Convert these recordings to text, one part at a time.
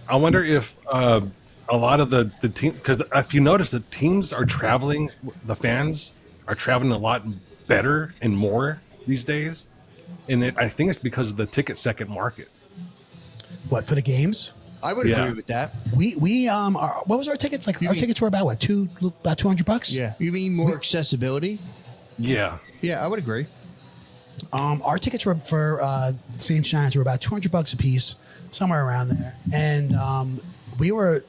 I wonder if a lot of the team, because if you notice, the teams are traveling. The fans are traveling a lot better and more these days, and I think it's because of the ticket second market. What, for the games? I would agree with that. What was our tickets like? Our tickets were about what, about $200? Yeah, you mean more accessibility? Yeah, I would agree. Our tickets were for Saints Giants were about $200 a piece, somewhere around there, and we were,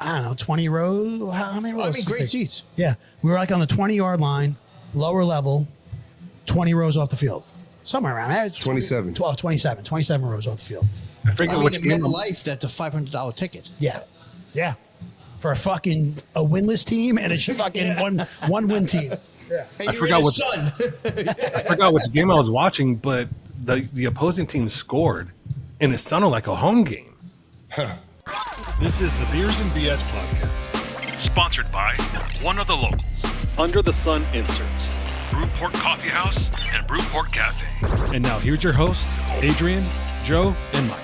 I don't know, 20 rows. How many rows? I mean, great seats. Yeah, we were like on the 20-yard line, lower level, 20 rows off the field, somewhere around there. 27. 27 rows off the field. I forget I which mean, in game. MetLife, that's a $500 ticket. Yeah, for a winless team and a fucking one win team. Yeah. And I you're forgot in the what sun. I forgot which game I was watching, but the opposing team scored, and it sounded like a home game. This is the Beers and BS podcast, sponsored by one of the locals, Under the Sun Inserts, Brewport Coffee House and Brewport Cafe. And now here's your hosts, Adrian, Joe, and Mike.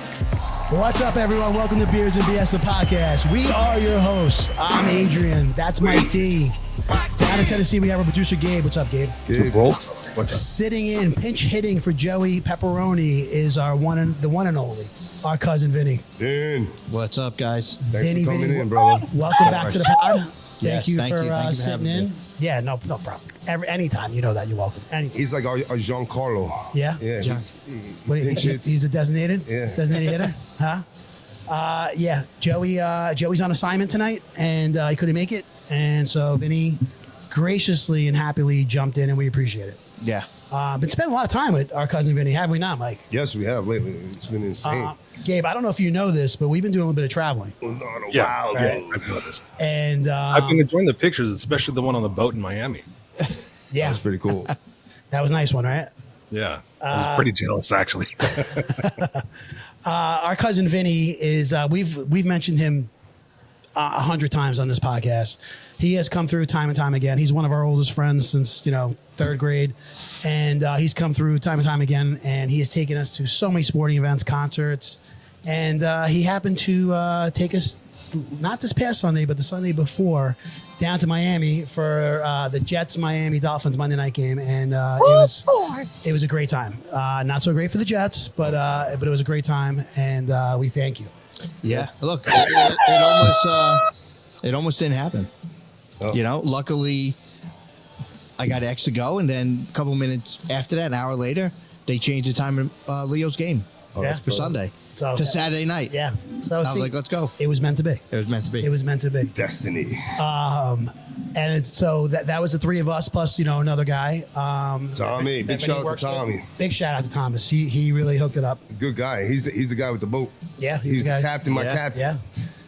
What's up, everyone? Welcome to Beers and BS, the podcast. We are your hosts. I'm Adrian. That's Mike T. Down in Tennessee, we have our producer, Gabe. What's up, Gabe? What's up? Sitting in, pinch hitting for Joey Pepperoni is the one and only, our cousin Vinny. Dan, What's up, guys? thanks for coming in, brother. Welcome back to the pod. Yes, Thank you thank for you for sitting having in. me. Yeah, no problem. Anytime, you know that. You're welcome. Anytime. He's like our Giancarlo. Yeah? Yeah. What, pinch hits. he's a designated? Yeah. Designated hitter? Huh? Yeah. Joey's on assignment tonight, and he couldn't make it. And so Vinny graciously and happily jumped in, and we appreciate it. Yeah. Been spending a lot of time with our cousin Vinny, have we not, Mike? Yes, we have lately. It's been insane. Gabe, I don't know if you know this, but we've been doing a little bit of traveling. Yeah, Right. I've noticed. And I've been enjoying the pictures, especially the one on the boat in Miami. yeah, That's pretty cool. that was a nice one, right? Yeah, I was pretty jealous, actually. Our cousin Vinny is we've mentioned him 100 times on this podcast. He has come through time and time again. He's one of our oldest friends since third grade, and he's come through time and time again. And he has taken us to so many sporting events, concerts, and he happened to take us not this past Sunday, but the Sunday before, down to Miami for the Jets Miami Dolphins Monday night game, and it was a great time. Not so great for the Jets, but it was a great time, and we thank you. Yeah. Look, it almost didn't happen. Oh. Luckily, I got X to go, and then a couple minutes after that, an hour later, they changed the time of Leo's game for Sunday to Saturday night. Yeah. So I was like, let's go. It was meant to be. It was meant to be. It was meant to be. Destiny. And it's so that was the three of us plus another guy. Tommy. Big shout out to Tommy. Big shout out to Thomas. He really hooked it up. Good guy. He's the guy with the boat. Yeah, He's the guy. the captain, my captain. Yeah,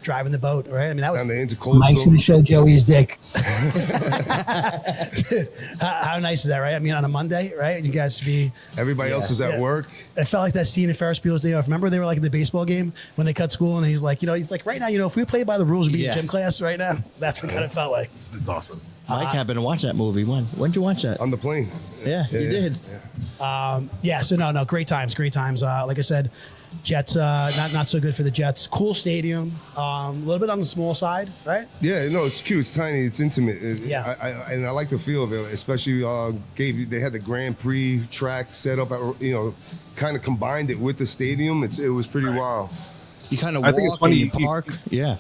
driving the boat. Right. I mean that was Down the intercoastal. Mike's gonna show Joey his dick. Dude, how nice is that, right? I mean, on a Monday, right? You guys be. Everybody else is at work. I felt like that scene in Ferris Bueller's Day Off. Remember they were like in the baseball game when they cut school, and he's like, right now, if we played by the rules, we'd be in gym class right now. That's what kind of felt like. It's awesome. Mike happened to watch that movie. When did you watch that? On the plane. Yeah, you did. Yeah. So no, great times. Like I said, Jets, not so good for the Jets. Cool stadium, a little bit on the small side, right? Yeah, no, it's cute. It's tiny. It's intimate. Yeah. And I like the feel of it, especially Gabe. They had the Grand Prix track set up. Kind of combined it with the stadium. It was pretty wild. You kind of I think it's walk funny in the park. Yeah.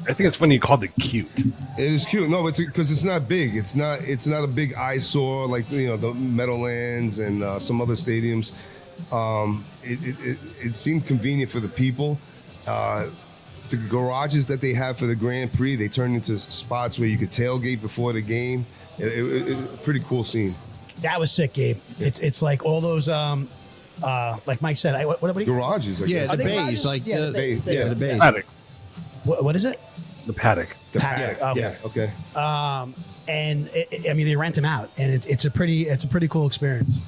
I think it's funny you called it cute. It is cute. No, because it's not big. It's not a big eyesore like the Meadowlands and some other stadiums. It seemed convenient for the people. The garages that they have for the Grand Prix, they turned into spots where you could tailgate before the game. It pretty cool scene. That was sick, Gabe. It's like all those like Mike said. What Garages, I guess. The they bays, garages? like Yeah, the the bays. bays. Yeah, the bays. Paddock. What is it? The paddock. The Paddock, paddock. okay. Yeah, okay. And I mean, they rent them out, and it's a pretty cool experience.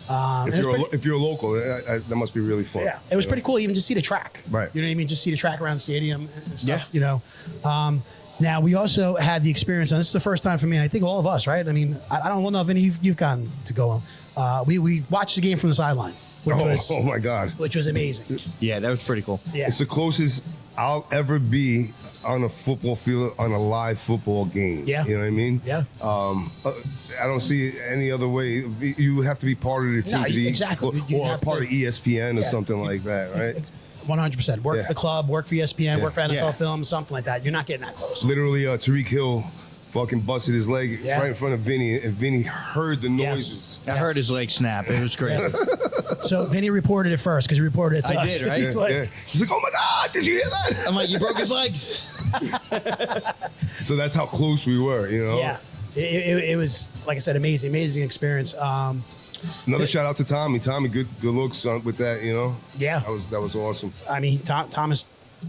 If you're a local, that must be really fun. Yeah, it was pretty cool even to see the track. Right. You know what I mean? Just see the track around the stadium and stuff, Now, we also had the experience, and this is the first time for me, and I think all of us, right? I mean, I don't know if any of you've gotten to go on. We watched the game from the sideline, Oh my God. which was amazing. Yeah, that was pretty cool. Yeah. It's the closest I'll ever be on a football field on a live football game. Yeah. You know what I mean? Yeah. I don't see it any other way. You would have to be part of the team No, to be, exactly. You or have part to- of ESPN or Yeah. something like that, right? 100%. Work for the club, work for ESPN, work for NFL Yeah. Films, something like that. You're not getting that close. Literally, Tariq Hill fucking busted his leg Yeah. right in front of Vinny, and Vinny heard the noises. I heard his leg snap. It was crazy. So Vinny reported it first because he reported it to I us. did, right? He's Yeah, like, yeah. He's like, oh my God, did you hear that? I'm like, you broke his leg? So that's how close we were, you know? yeah. It was, like I said, amazing experience. Another shout out to Tommy. Tommy, good looks with that, you know? Yeah. That was awesome. I mean, Thomas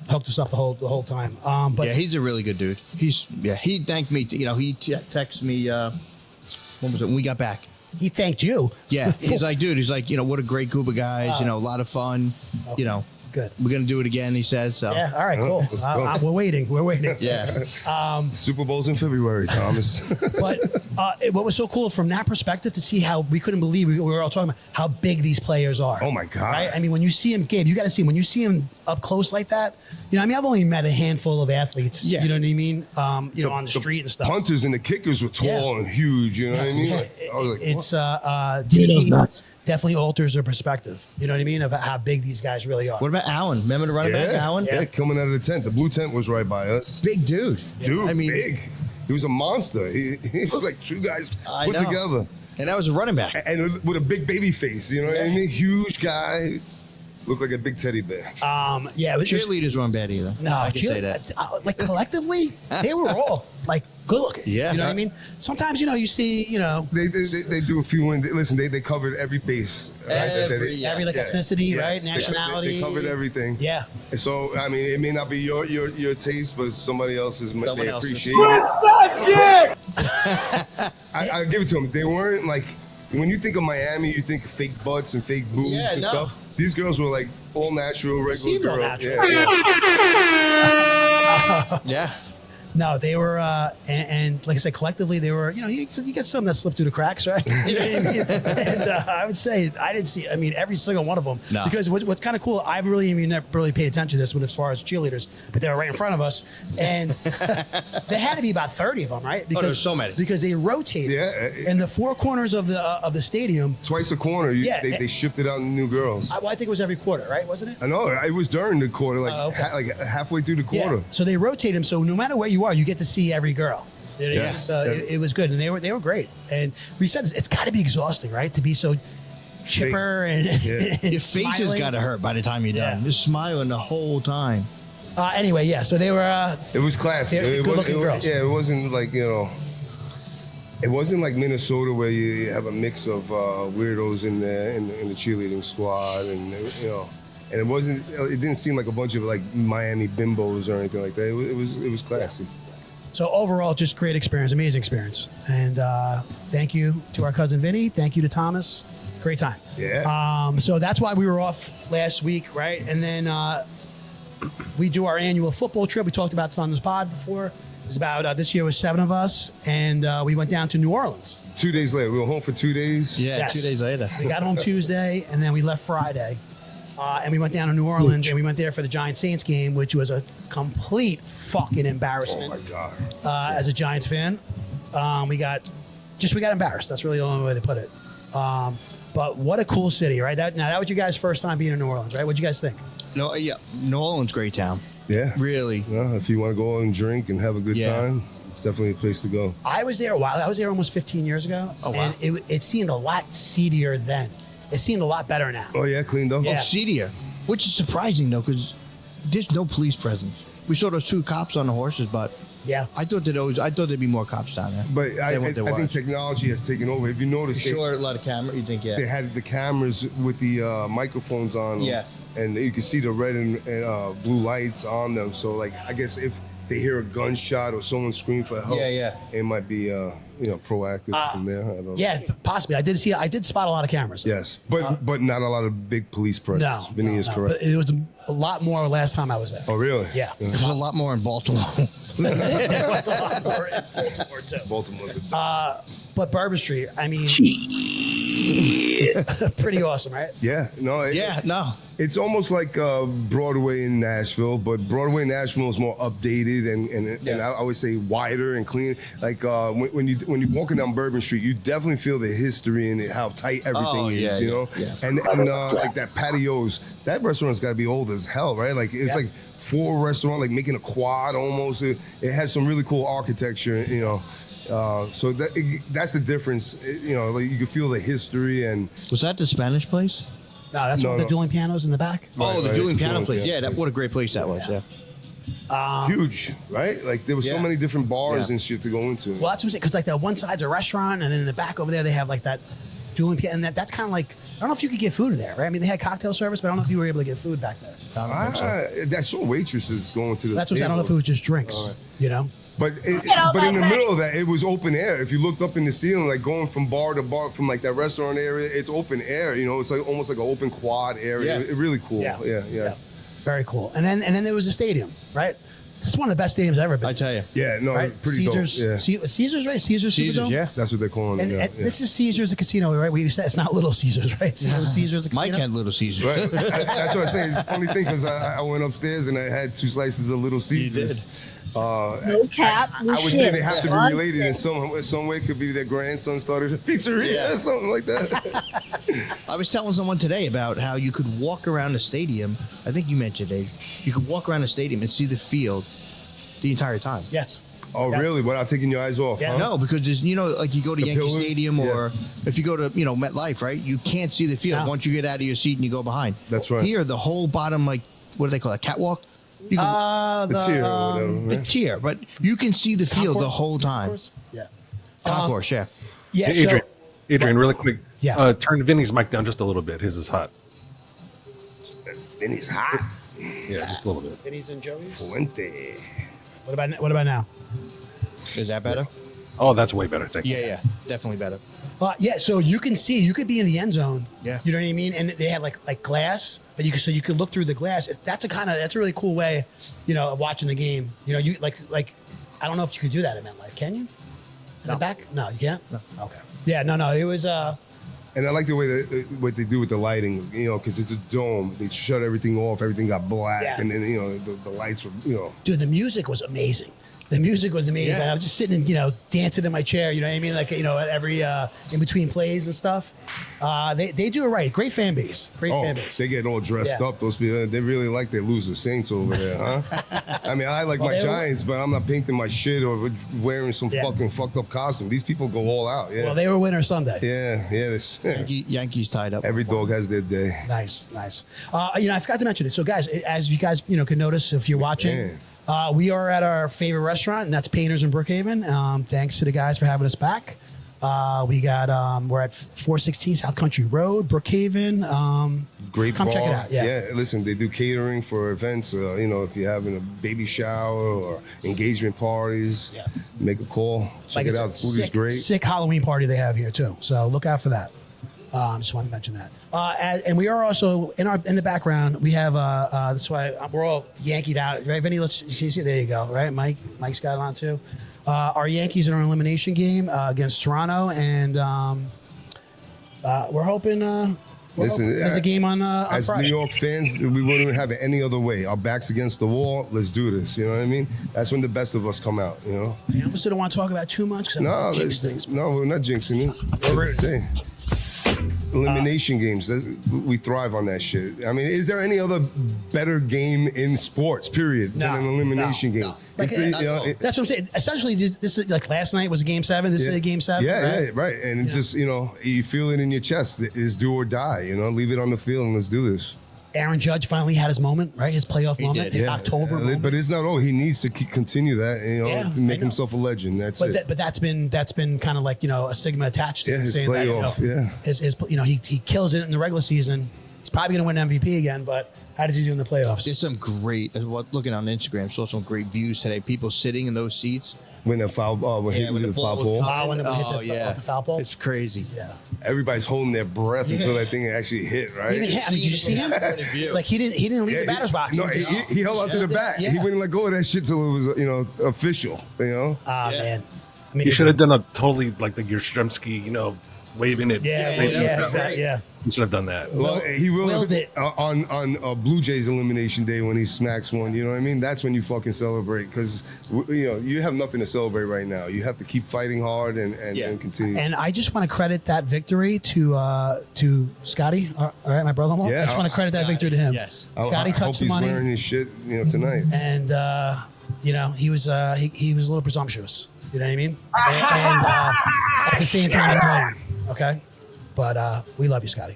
hooked us up the whole time. But Yeah, he's a really good dude. He thanked me. He texted me. When was it? When we got back. he thanked you. Yeah, he's like, dude. He's like, what a great group of guys. A lot of fun. Good. We're gonna do it again. He says. So. Yeah. All right. Cool. let's go. We're waiting. Yeah. Super Bowl's in February, Thomas. But what was so cool from that perspective to see how we couldn't believe we were all talking about how big these players are. Oh my God. Right? I mean, when you see him, Gabe, you got to see him. When you see him up close like that, I mean, I've only met a handful of athletes. Yeah. You know what I mean? On the street and stuff. Punters and the kickers were tall Yeah. and huge. You know what I mean? I was like, It's what? TV definitely alters their perspective. You know what I mean? Of how big these guys really are. What about Allen? Remember the running back, Allen? Yeah, coming out of the tent. The blue tent was right by us. Big dude. Dude, I mean, big. He was a monster. He looked like two guys I put know. together. And that was a running back. And with a big baby face, you know what I mean? Huge guy. Looked like a big teddy bear. Yeah, it was just, Cheerleaders weren't bad either. no, I can say that. like collectively, they were all like good looking. Yeah. You know what I mean? Sometimes, you see, They do a few. Listen, they covered every base. Right? Every- every Yeah. ethnicity, Yes. right? They- Nationality. They covered everything. Yeah. And so, I mean, it may not be your taste, but somebody else's. Someone They else's. appreciate it. I give it to them. They weren't like, when you think of Miami, you think of fake butts and fake boobs Yeah, and no. stuff. These girls were like all natural, regular Seemed all girls. natural. Yeah. No, they were, and like I said, collectively, they were, you get some that slipped through the cracks, right? You know what I mean? And I would say, I didn't see, every single one of them. No. Because what's kind of cool, I've never really paid attention to this one as far as cheerleaders, but they were right in front of us. And there had to be about 30 of them, right? Because, there's so many. Because they rotated. Yeah. In the four corners of the stadium. Twice a corner, Yeah. they shifted out new girls. I think it was every quarter, right? Wasn't it? I know, it was during the quarter, like, Oh, okay. like halfway through the quarter. Yeah. So they rotate them. So no matter where you are, you get to see every girl. You know what I mean? Yeah. So Yeah. it was good, and they were great. And we said it's got to be exhausting, right? To be so chipper and, Yeah. and Your face has smiling. got to hurt by the time you're done. Yeah. Just smiling the whole time. Anyway, yeah. So they were. It was classy. They're good-looking girls. Yeah, it wasn't like, it wasn't like Minnesota where you have a mix of weirdos in there in the cheerleading squad, and and it didn't seem like a bunch of like Miami bimbos or anything like that. It was classy. So overall, just great experience, amazing experience, and thank you to our cousin Vinny. Thank you to Thomas. Great time. Yeah. So that's why we were off last week, right? And then we do our annual football trip. We talked about this on this pod before. It's about this year was 7 of us, and we went down to New Orleans. 2 days later, we were home for 2 days. Yeah, Yes. 2 days later. We got home Tuesday, and then we left Friday. And we went down to New Orleans, and we went there for the Giants Saints game, which was a complete fucking Oh embarrassment. my God. As a Giants fan, we got embarrassed. That's really the only way to put it. But what a cool city, right? That was your guys' first time being in New Orleans, right? What'd you guys think? No, yeah, New Orleans, great town. Yeah. Really. If you want to go and drink and have a good Yeah. time, it's definitely a place to go. I was there a while. I was there almost 15 years ago. Oh, wow. And it seemed a lot seedier then. It seemed a lot better now. Oh yeah, cleaned up. Yeah. Seedier, which is surprising though, because there's no police presence. We saw those 2 cops on the horses, but Yeah. I thought there'd be more cops down there. But I than what there think was. technology has taken over. If you notice, Sure, a lot of camera. You think, they had the cameras with the microphones on them. Yeah. And you can see the red and blue lights on them. So, like, I guess if they hear a gunshot or someone scream for help, Yeah. it might be, proactive from there. I don't know. Yeah, possibly. I did spot a lot of cameras. Yes, but not a lot of big police presence. No. Vinny is correct. But it was a lot more last time I was there. Oh, really? Yeah. there's a lot more in Baltimore. There was a lot more in Baltimore, too. Baltimore's a But Bourbon Street, I mean, Pretty awesome, right? Yeah, no, it's almost like Broadway in Nashville, but Broadway in Nashville is more updated and I would say wider and clean. Like when you're walking down Bourbon Street, you definitely feel the history and how tight everything is, you know. Yeah. And like that patios, that restaurant's got to be old as hell, right? Like it's like 4 restaurant, like making a quad almost. It has some really cool architecture, you know. So that's the difference, you know. Like you can feel the history and. Was that the Spanish place? No, that's the dueling pianos in the back. The dueling piano place. Yeah, what a great place that was. Yeah. Huge, right? Like there were so many different bars and shit to go into. Well, that's what I'm saying. Because like that one side's a restaurant, and then in the back over there they have like that dueling piano, and that's kind of like I don't know if you could get food in there, right? I mean, they had cocktail service, but I don't know if you were able to get food back there. I don't think so. That's what waitresses going to the. That's what I'm saying. I don't know if it was just drinks, you know. But in the middle of that, it was open air. If you looked up in the ceiling, like going from bar to bar, from like that restaurant area, it's open air. You know, it's like almost like an open quad area. It really cool. Yeah. Very cool. And then there was a stadium, right? This is one of the best stadiums ever been. I tell you. Yeah, no, right? pretty Caesars, dope. Yeah. Caesars, right? Caesars Superdome? Yeah. That's what they're calling it. And this is Caesars, the casino, right? We used to, it's not Little Caesars, right? Caesars, the casino. Mike had Little Caesars. Right. That's what I say. It's a funny thing because I went upstairs and I had 2 slices of Little Caesars. No cap. I would say they have to be related in some way. Could be their grandson started a pizzeria or something like that. I was telling someone today about how you could walk around the stadium. I think you mentioned it. You could walk around the stadium and see the field the entire time. Yes. Oh, really? Without taking your eyes off? Yeah. Huh? No, because there's, you know, like you go to Yankee pillars? Stadium or if you go to, you know, MetLife, right? You can't see the field once you get out of your seat and you go behind. That's right. Here, the whole bottom, like, what do they call it? Catwalk? You can, The tier or whatever. the tier, but you can see the field the whole time. Yeah. Concourse, yeah. Yeah. Hey, So, Adrian, really quick. Yeah. Turn Vinny's mic down just a little bit. His is hot. And he's hot. Yeah, just a little bit. Vinny's and Joey's. Fuente. What about now? Is that better? Oh, that's way better. Thank you. Yeah, definitely better. Yeah, so you can see, you could be in the end zone. Yeah. You know what I mean? And they have like glass, but you could look through the glass. That's a really cool way, you know, of watching the game. You know, you like I don't know if you could do that in MetLife. Can you? In the back? No, you can't. No. Okay. Yeah. No. It was. And I like the way that what they do with the lighting, you know, because it's a dome. They shut everything off. Everything got black, and then you know the lights were, you know. Dude, the music was amazing. The music was amazing. Yeah. I was just sitting and, you know, dancing in my chair, you know what I mean? Like, you know, at every, in between plays and stuff. They do it right. Great fan base. Fan base. They get all dressed up. Those people, they really like their loser Saints over there, huh? I mean, I like my Giants, but I'm not painting my shit or wearing some fucking fucked up costume. These people go all out, Well, they were winner Sunday. Yeah. Yankees tied up. Every dog has their day. Nice. You know, I forgot to mention it. So, guys, as you guys, you know, can notice if you're watching, we are at our favorite restaurant, and that's Painters in Brookhaven. Thanks to the guys for having us back. We're at 416 South Country Road, Brookhaven. Great come bar. check it out. Yeah. Listen, they do catering for events. You know, if you're having a baby shower or engagement parties, make a call. Check it out. The food is great. Sick Halloween party they have here too. So look out for that. Just wanted to mention that. And we are also in the background. We have that's why we're all Yankeed out, right, Vinny? Let's see. There you go. Right, Mike's got it on too. Our Yankees are in an elimination game against Toronto, and we're hoping. There's a game on as Friday. New York fans, we wouldn't have it any other way. Our backs against the wall. Let's do this. You know what I mean? That's when the best of us come out. You know. I almost don't want to talk about too much. No, we're not jinxing it. Elimination games. We thrive on that shit. I mean, is there any other better game in sports, period, than an elimination game? Like, that's what I'm saying. Essentially, this is like last night was a game 7. This is a game 7. Right. And it's just, you know, you feel it in your chest. It's do or die. You know, leave it on the field and let's do this. Aaron Judge finally had his moment, right? His playoff moment, his October moment. But it's not all. He needs to continue that, you know, to make himself a legend. That's it. But that's been kind of like, you know, a stigma attached to his saying playoff, that, he kills it in the regular season. He's probably going to win MVP again, but how did he do in the playoffs? There's some great, looking on Instagram, saw some great views today. People sitting in those seats. When the foul ball, when the foul ball. When it hit the foul ball. It's crazy. Yeah. Everybody's holding their breath until that thing actually hit, right? He didn't hit. I mean, did you see him? Like he didn't leave the batter's box. No, he held out to the back. He wouldn't let go of that shit till it was, you know, official. You know. Man. I mean, you should have done a totally like the Yastrzemski, you know, waving it. Yeah, exactly. Yeah. He should have done that. Well, he will willed it. on Blue Jays elimination day when he smacks one. You know what I mean? That's when you fucking celebrate because you have nothing to celebrate right now. You have to keep fighting hard and continue. And I just want to credit that victory to Scotty. All right, my brother-in-law. Yeah, I just want to credit that victory to him. Yes. Scotty touched the money. He's wearing his shit, tonight. And he was a little presumptuous. You know what I mean? And at the same time, annoying. Okay, but we love you, Scotty.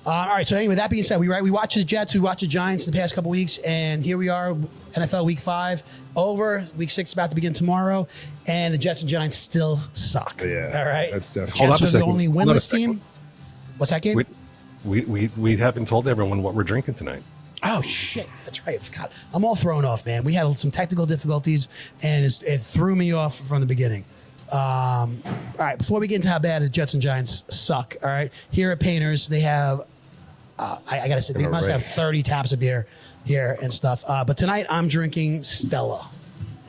All right. So anyway, that being said, we watched the Jets, we watched the Giants the past couple weeks, and here we are, NFL Week 5 over. Week 6 about to begin tomorrow, and the Jets and Giants still suck. Yeah. All right. That's definitely. Jets are the only winless team. What's that, Gabe? We haven't told everyone what we're drinking tonight. Oh shit, that's right. I forgot. I'm all thrown off, man. We had some technical difficulties, and it threw me off from the beginning. All right, before we get into how bad the Jets and Giants suck, all right, here at Painters, they have, I gotta say, they must have 30 taps of beer here and stuff. But tonight I'm drinking Stella.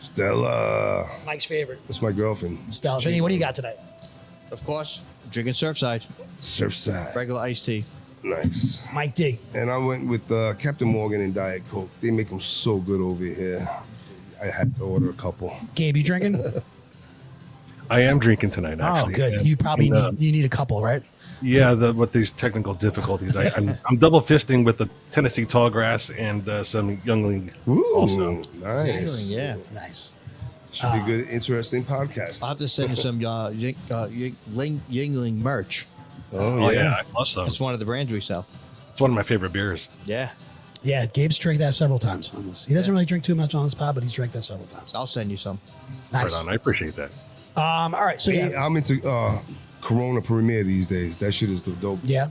Stella. Mike's favorite. That's my girlfriend. Stella. Vinny, what do you got tonight? Of course, drinking Surfside. Surfside. Regular iced tea. Nice. Mike D. And I went with Captain Morgan and Diet Coke. They make them so good over here. I had to order a couple. Gabe, you drinking? I am drinking tonight, actually. Oh, good. And, You probably need a couple, right? Yeah, with these technical difficulties, I'm double fisting with the Tennessee Tallgrass and some Youngling. Ooh, also. nice. Yeah. Nice. Should be good, interesting podcast. I'll have to send you some Yingling merch. Oh yeah, I love some. It's one of the brands we sell. It's one of my favorite beers. Yeah. Yeah, Gabe's drank that several times on this. He doesn't really drink too much on this pod, but he's drank that several times. I'll send you some. Nice. Right on. I appreciate that. All right, so yeah. I'm into Corona Premier these days. That shit is the dope. Yeah.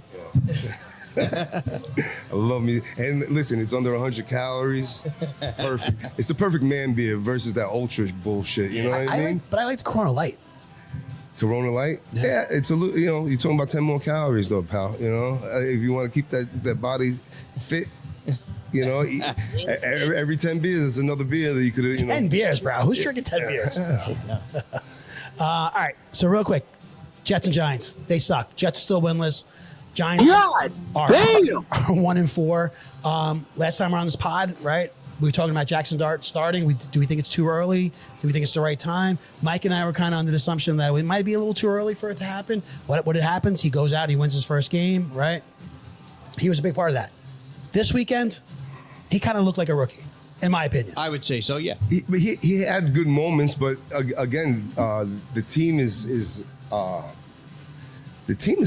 I love me. And listen, it's under 100 calories. Perfect. It's the perfect man beer versus that ultra bullshit. You know what I mean? But I like the Corona Light. Corona Light? Yeah, it's a little, you're talking about 10 more calories though, pal. If you want to keep that body fit, every 10 beers is another beer that you could, 10 beers, bro. Who's drinking 10 beers? All right, so real quick, Jets and Giants, they suck. Jets still winless. Giants are 1-4. Last time we're on this pod, right? We were talking about Jackson Dart starting. Do we think it's too early? Do we think it's the right time? Mike and I were kind of under the assumption that it might be a little too early for it to happen. What it happens, he goes out, he wins his first game, right? He was a big part of that. This weekend, he kind of looked like a rookie, in my opinion. I would say so, yeah. He had good moments, but again, the team is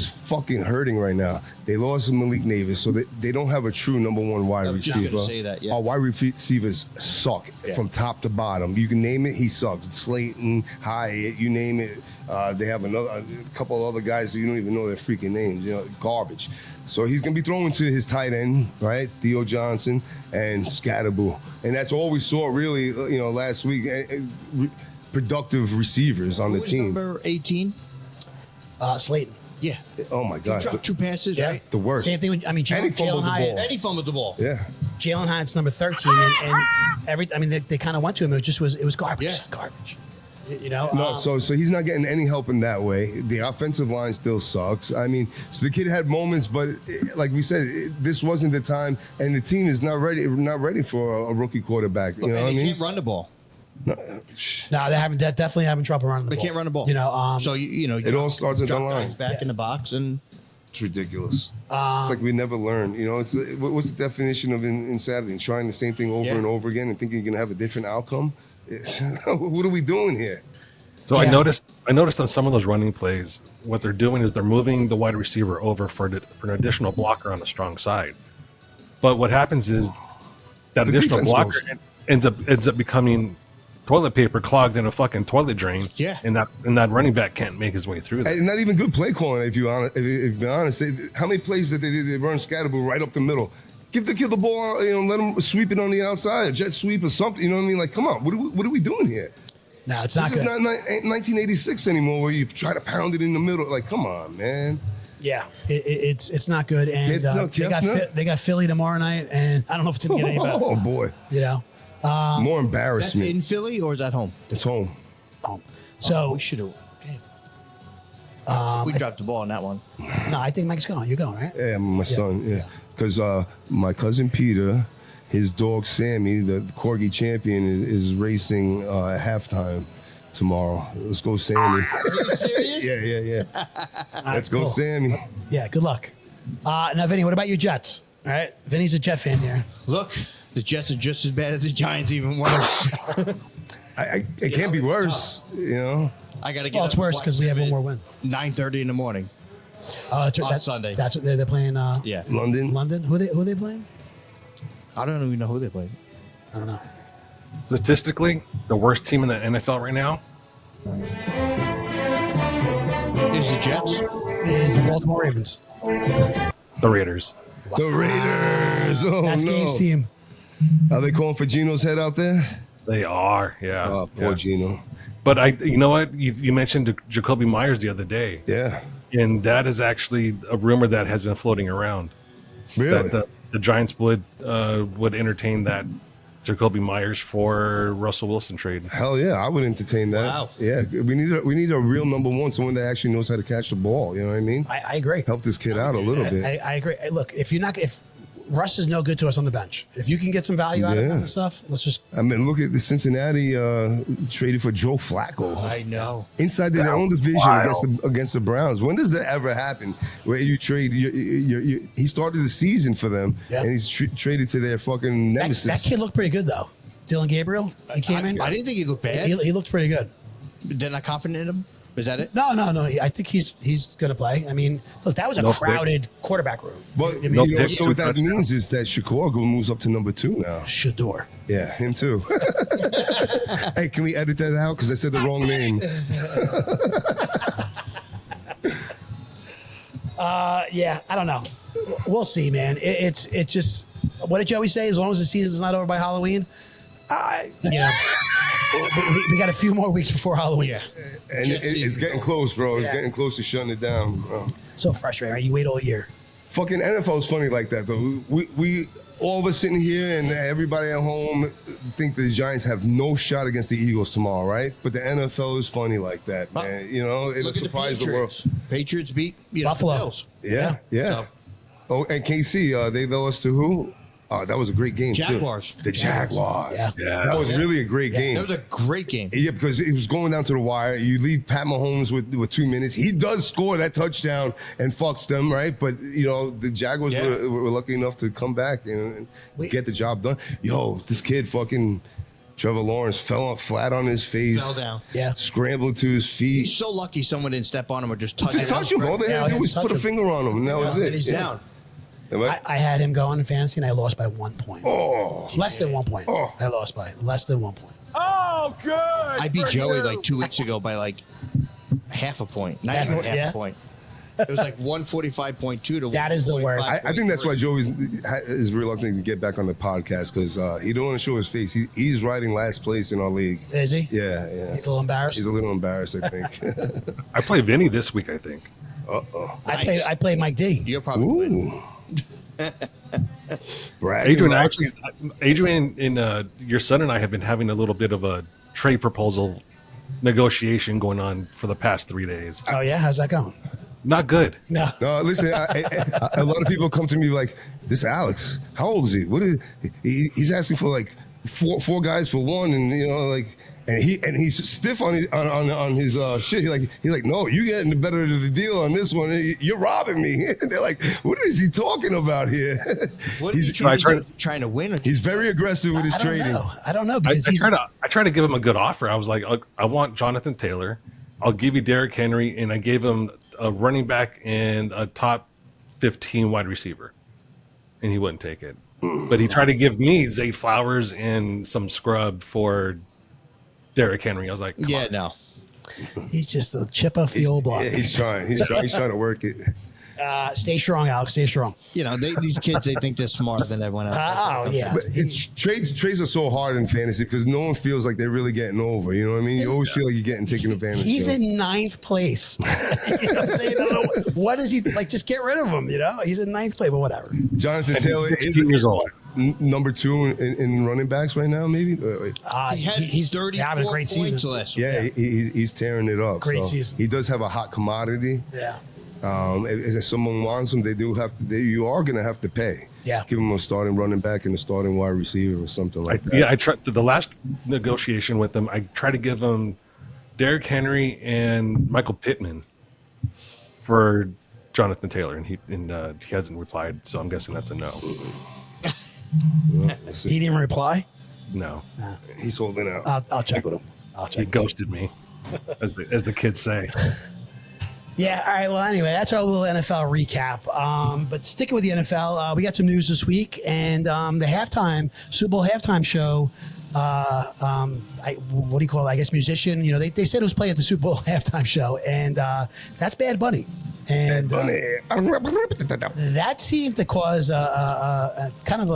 fucking hurting right now. They lost Malik Davis, so they don't have a true number one wide receiver. Gonna say that, yeah. Our wide receivers suck from top to bottom. You can name it, he sucks. Slayton, Hyatt, you name it. They have a couple other guys who you don't even know their freaking names. Garbage. So he's gonna be throwing to his tight end, right? Theo Johnson and Scatterboo, and that's all we saw really. Last week. Productive receivers on the team. Number 18. Slayton. Yeah. Oh my God. Dropped 2 passes, right? The worst. Same thing with, Jalen Hyatt. And he fumbled the ball. Yeah. Jalen Hyatt's number 13, and they kind of went to him. It was garbage. Yeah. Garbage. No, so he's not getting any help in that way. The offensive line still sucks. I mean, so the kid had moments, but like we said, this wasn't the time, and the team is not ready for a rookie quarterback. You know what I mean? They can't run the ball. No, they're definitely having trouble running the ball. They can't run the ball. So it all starts at the line. Back in the box, and it's ridiculous. It's like we never learn. It's what's the definition of insanity? Trying the same thing over and over again and thinking you're gonna have a different outcome. What are we doing here? So I noticed on some of those running plays, what they're doing is they're moving the wide receiver over for an additional blocker on the strong side. But what happens is that The additional defense blocker ends up becoming toilet paper clogged in a fucking toilet drain. Yeah. And that running back can't make his way through that. And not even good play calling. If you're honest, how many plays that they run Scatterboo right up the middle? Give the kid the ball, let him sweep it on the outside, a jet sweep or something. You know what I mean? Like, come on, what are we doing here? No, it's not This good. is not 1986 anymore, where you try to pound it in the middle. Like, come on, man. Yeah, it's not good, and they got Philly tomorrow night, and I don't know if it's gonna get any better. Oh boy, more that's embarrassment. in Philly or is that home? It's home. So We should have. We dropped the ball on that one. No, I think Mike's going. You're going, right? Yeah, my son. Yeah, because my cousin Peter, his dog Sammy, the Corgi champion, is racing at halftime tomorrow. Let's go, Sammy. Are you serious? Yeah. Let's go, Sammy. Yeah, good luck. Now, Vinny, what about your Jets? All right, Vinny's a Jet fan here. Look, the Jets are just as bad as the Giants, even worse. It can't be worse, you know. I got to get. Well, it's worse because we have one more win. 9:30 in the morning. That's Sunday. That's what they're playing. Yeah, London. Who are they playing? I don't even know who they played. I don't know. Statistically, the worst team in the NFL right now Is the Jets? Is the Baltimore Ravens. the Raiders. The Raiders. Oh, That's no. Gabe's team. Are they calling for Gino's head out there? They are, yeah. Oh, poor yeah. Gino. But you know what? You mentioned Jacoby Myers the other day, Yeah. and that is actually a rumor that has been floating around. Really? That the Giants would entertain that Jacoby Myers for Russell Wilson trade. Hell yeah, I would entertain that. Wow. Yeah, we need a real number one, someone that actually knows how to catch the ball. You know what I mean? I agree. Help this kid out a little bit. I agree. Hey, look, if Russ is no good to us on the bench, if you can get some value out of him and stuff, let's just. I mean, look at the Cincinnati traded for Joe Flacco. I know. Inside their own division against the Browns. When does that ever happen? Where you trade? He started the season for them, and he's traded to their fucking nemesis. That kid looked pretty good though. Dylan Gabriel, he came in. I didn't think he looked bad. He looked pretty good. They're not confident in him. Is that it? No. I think he's going to play. I mean, look, that was a crowded quarterback room. Well, so what that means is that Chicago moves up to number 2 now. Shador. Yeah, him too. Hey, can we edit that out? Because I said the wrong name. Yeah, I don't know. We'll see, man. It's just, what did Joey say? As long as the season's not over by Halloween, we got a few more weeks before Halloween. Yeah. And it's getting close, bro. It's getting close to shutting it down, bro. So frustrating, right? You wait all year. Fucking NFL's funny like that, though. We all of us sitting here and everybody at home think the Giants have no shot against the Eagles tomorrow, right? But the NFL is funny like that, man. You know, it'll surprise the world. Patriots beat Buffalo. The Bills. Yeah. So, Oh, and KC, they lost to who? Oh, that was a great game, Jaguars. too. The Jaguars. Yeah. That was really a great game. That was a great game. Yeah, because it was going down to the wire. You leave Pat Mahomes with 2 minutes. He does score that touchdown and fucks them, right? But, you know, the Jaguars were lucky enough to come back and get the job done. Yo, this kid fucking Trevor Lawrence fell flat on his face. Fell down. Yeah. Scrambled to his feet. He's so lucky someone didn't step on him or just touch him. Just touch him. All they had to do was put a finger on him, and that was it. And he's down. I had him going in fantasy, and I lost by 1 point. Oh. Less than 1 point. Oh. I lost by less than 1 point. Oh, good. I beat Joey like 2 weeks ago by like half a point. Not even half a point. It was like 145.2 to 145. That is the worst. I think that's why Joey is reluctant to get back on the podcast because he don't want to show his face. He's riding last place in our league. Is he? Yeah. He's a little embarrassed. He's a little embarrassed, I think. I play Vinny this week, I think. Uh-oh. I played Mike D. You're probably win. Adrian and your son and I have been having a little bit of a trade proposal negotiation going on for the past 3 days. Oh yeah, how's that going? Not good. No. No, listen. A lot of people come to me like, "This Alex, how old is he? What is he's asking for like four guys for one, and you know like." And he's stiff on his shit. He's like, no, you getting the better of the deal on this one. You're robbing me. And they're like, what is he talking about here? What is he trying to win? He's very aggressive with his trading. I don't know because I try to give him a good offer. I was like, I want Jonathan Taylor. I'll give you Derrick Henry, and I gave him a running back and a top 15 wide receiver, and he wouldn't take it. But he tried to give me Zay Flowers and some scrub for Derrick Henry. I was like, yeah, no. He's just a chip off the old block. Yeah, he's trying. He's trying to work it. Stay strong, Alex. Stay strong. You know, these kids, they think they're smarter than everyone else. Oh, yeah. But trades are so hard in fantasy because no one feels like they're really getting over. You know what I mean? You always feel like you're getting taken advantage of. He's in 9th place. You know what I'm saying? What is he like? Just get rid of him. You know, he's in 9th place, but whatever. Jonathan and Taylor he's 16 years old. number 2 in running backs right now, maybe. He's 30 having a great season. last Yeah, he's tearing it up. Great so season. He does have a hot commodity. Yeah. If someone wants him, you are going to have to pay. Yeah. Give him a starting running back and a starting wide receiver or something like that. Yeah, I tried the last negotiation with him. I tried to give him Derrick Henry and Michael Pittman for Jonathan Taylor, and he hasn't replied. So I'm guessing that's a no. He didn't reply. No, he's holding out. I'll check with him. He ghosted me, as the kids say. Yeah. All right. Well, anyway, that's our little NFL recap. But sticking with the NFL, we got some news this week, and the Super Bowl halftime show. What do you call it? I guess musician. You know, they said it was playing at the Super Bowl halftime show, and that's Bad Bunny. And that seemed to cause a kind of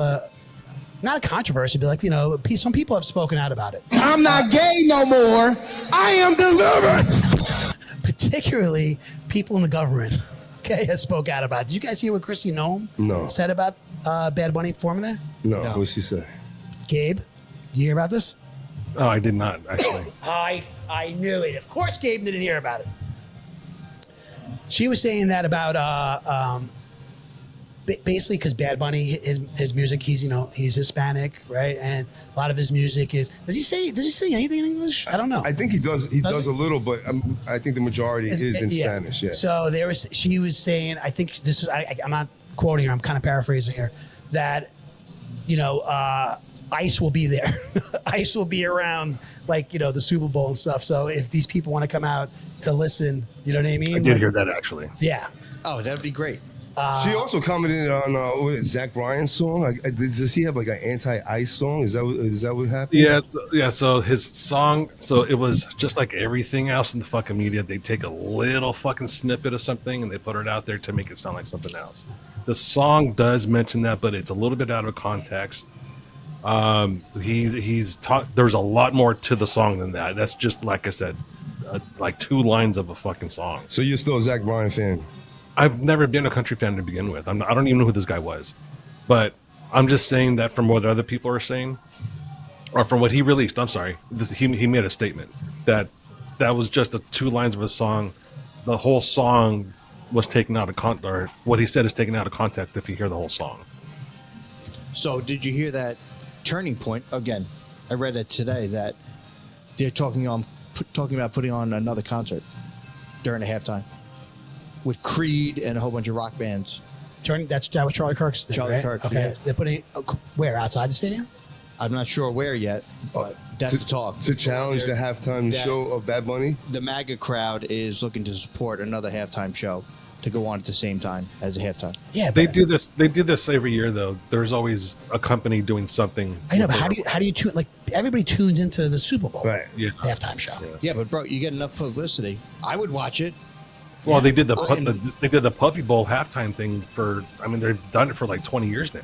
not a controversy, but some people have spoken out about it. I'm not gay no more. I am delivered. Particularly people in the government, has spoke out about it. Did you guys hear what Chrissy Noem said about Bad Bunny performing there? No. What'd she say? Gabe, you hear about this? Oh, I did not, actually. I knew it. Of course Gabe didn't hear about it. She was saying that about basically because Bad Bunny, his music, he's Hispanic, right? And a lot of his music is. Does he sing anything in English? I don't know. I think he does. He does a little, but I think the majority is in Spanish. Yeah. So she was saying, I think this is. I'm not quoting her. I'm kind of paraphrasing here. That ICE will be there. ICE will be around, the Super Bowl and stuff. So if these people want to come out to listen, you know what I mean? I did hear that, actually. Yeah. Oh, that'd be great. She also commented on Zach Bryan's song. Does he have an anti-ICE song? Is that what happened? Yeah. So his song. So it was just like everything else in the fucking media. They take a little fucking snippet of something and they put it out there to make it sound like something else. The song does mention that, but it's a little bit out of context. He's taught. There's a lot more to the song than that. That's just like I said, like 2 lines of a fucking song. So you're still a Zach Bryan fan? I've never been a country fan to begin with. I don't even know who this guy was, but I'm just saying that from what other people are saying, or from what he released. I'm sorry, he made a statement that was just 2 lines of a song. The whole song was taken out of context, or what he said is taken out of context if you hear the whole song. So did you hear that turning point? Again, I read it today that they're talking about putting on another concert during the halftime with Creed and a whole bunch of rock bands. That was Charlie Kirk's thing, Charlie right? Kirk, okay. yeah. They're putting where, outside the stadium? I'm not sure where yet, but that's the talk. To challenge the halftime show of Bad Bunny? The MAGA crowd is looking to support another halftime show to go on at the same time as a halftime. Yeah, they do this. They do this every year, though. There's always a company doing something. I know, but how do you tune? Like everybody tunes into the Super Bowl, right? Yeah, halftime show. Yeah, but bro, you get enough publicity. I would watch it. Well, they did the Puppy Bowl halftime thing for. I mean, they've done it for like 20 years now.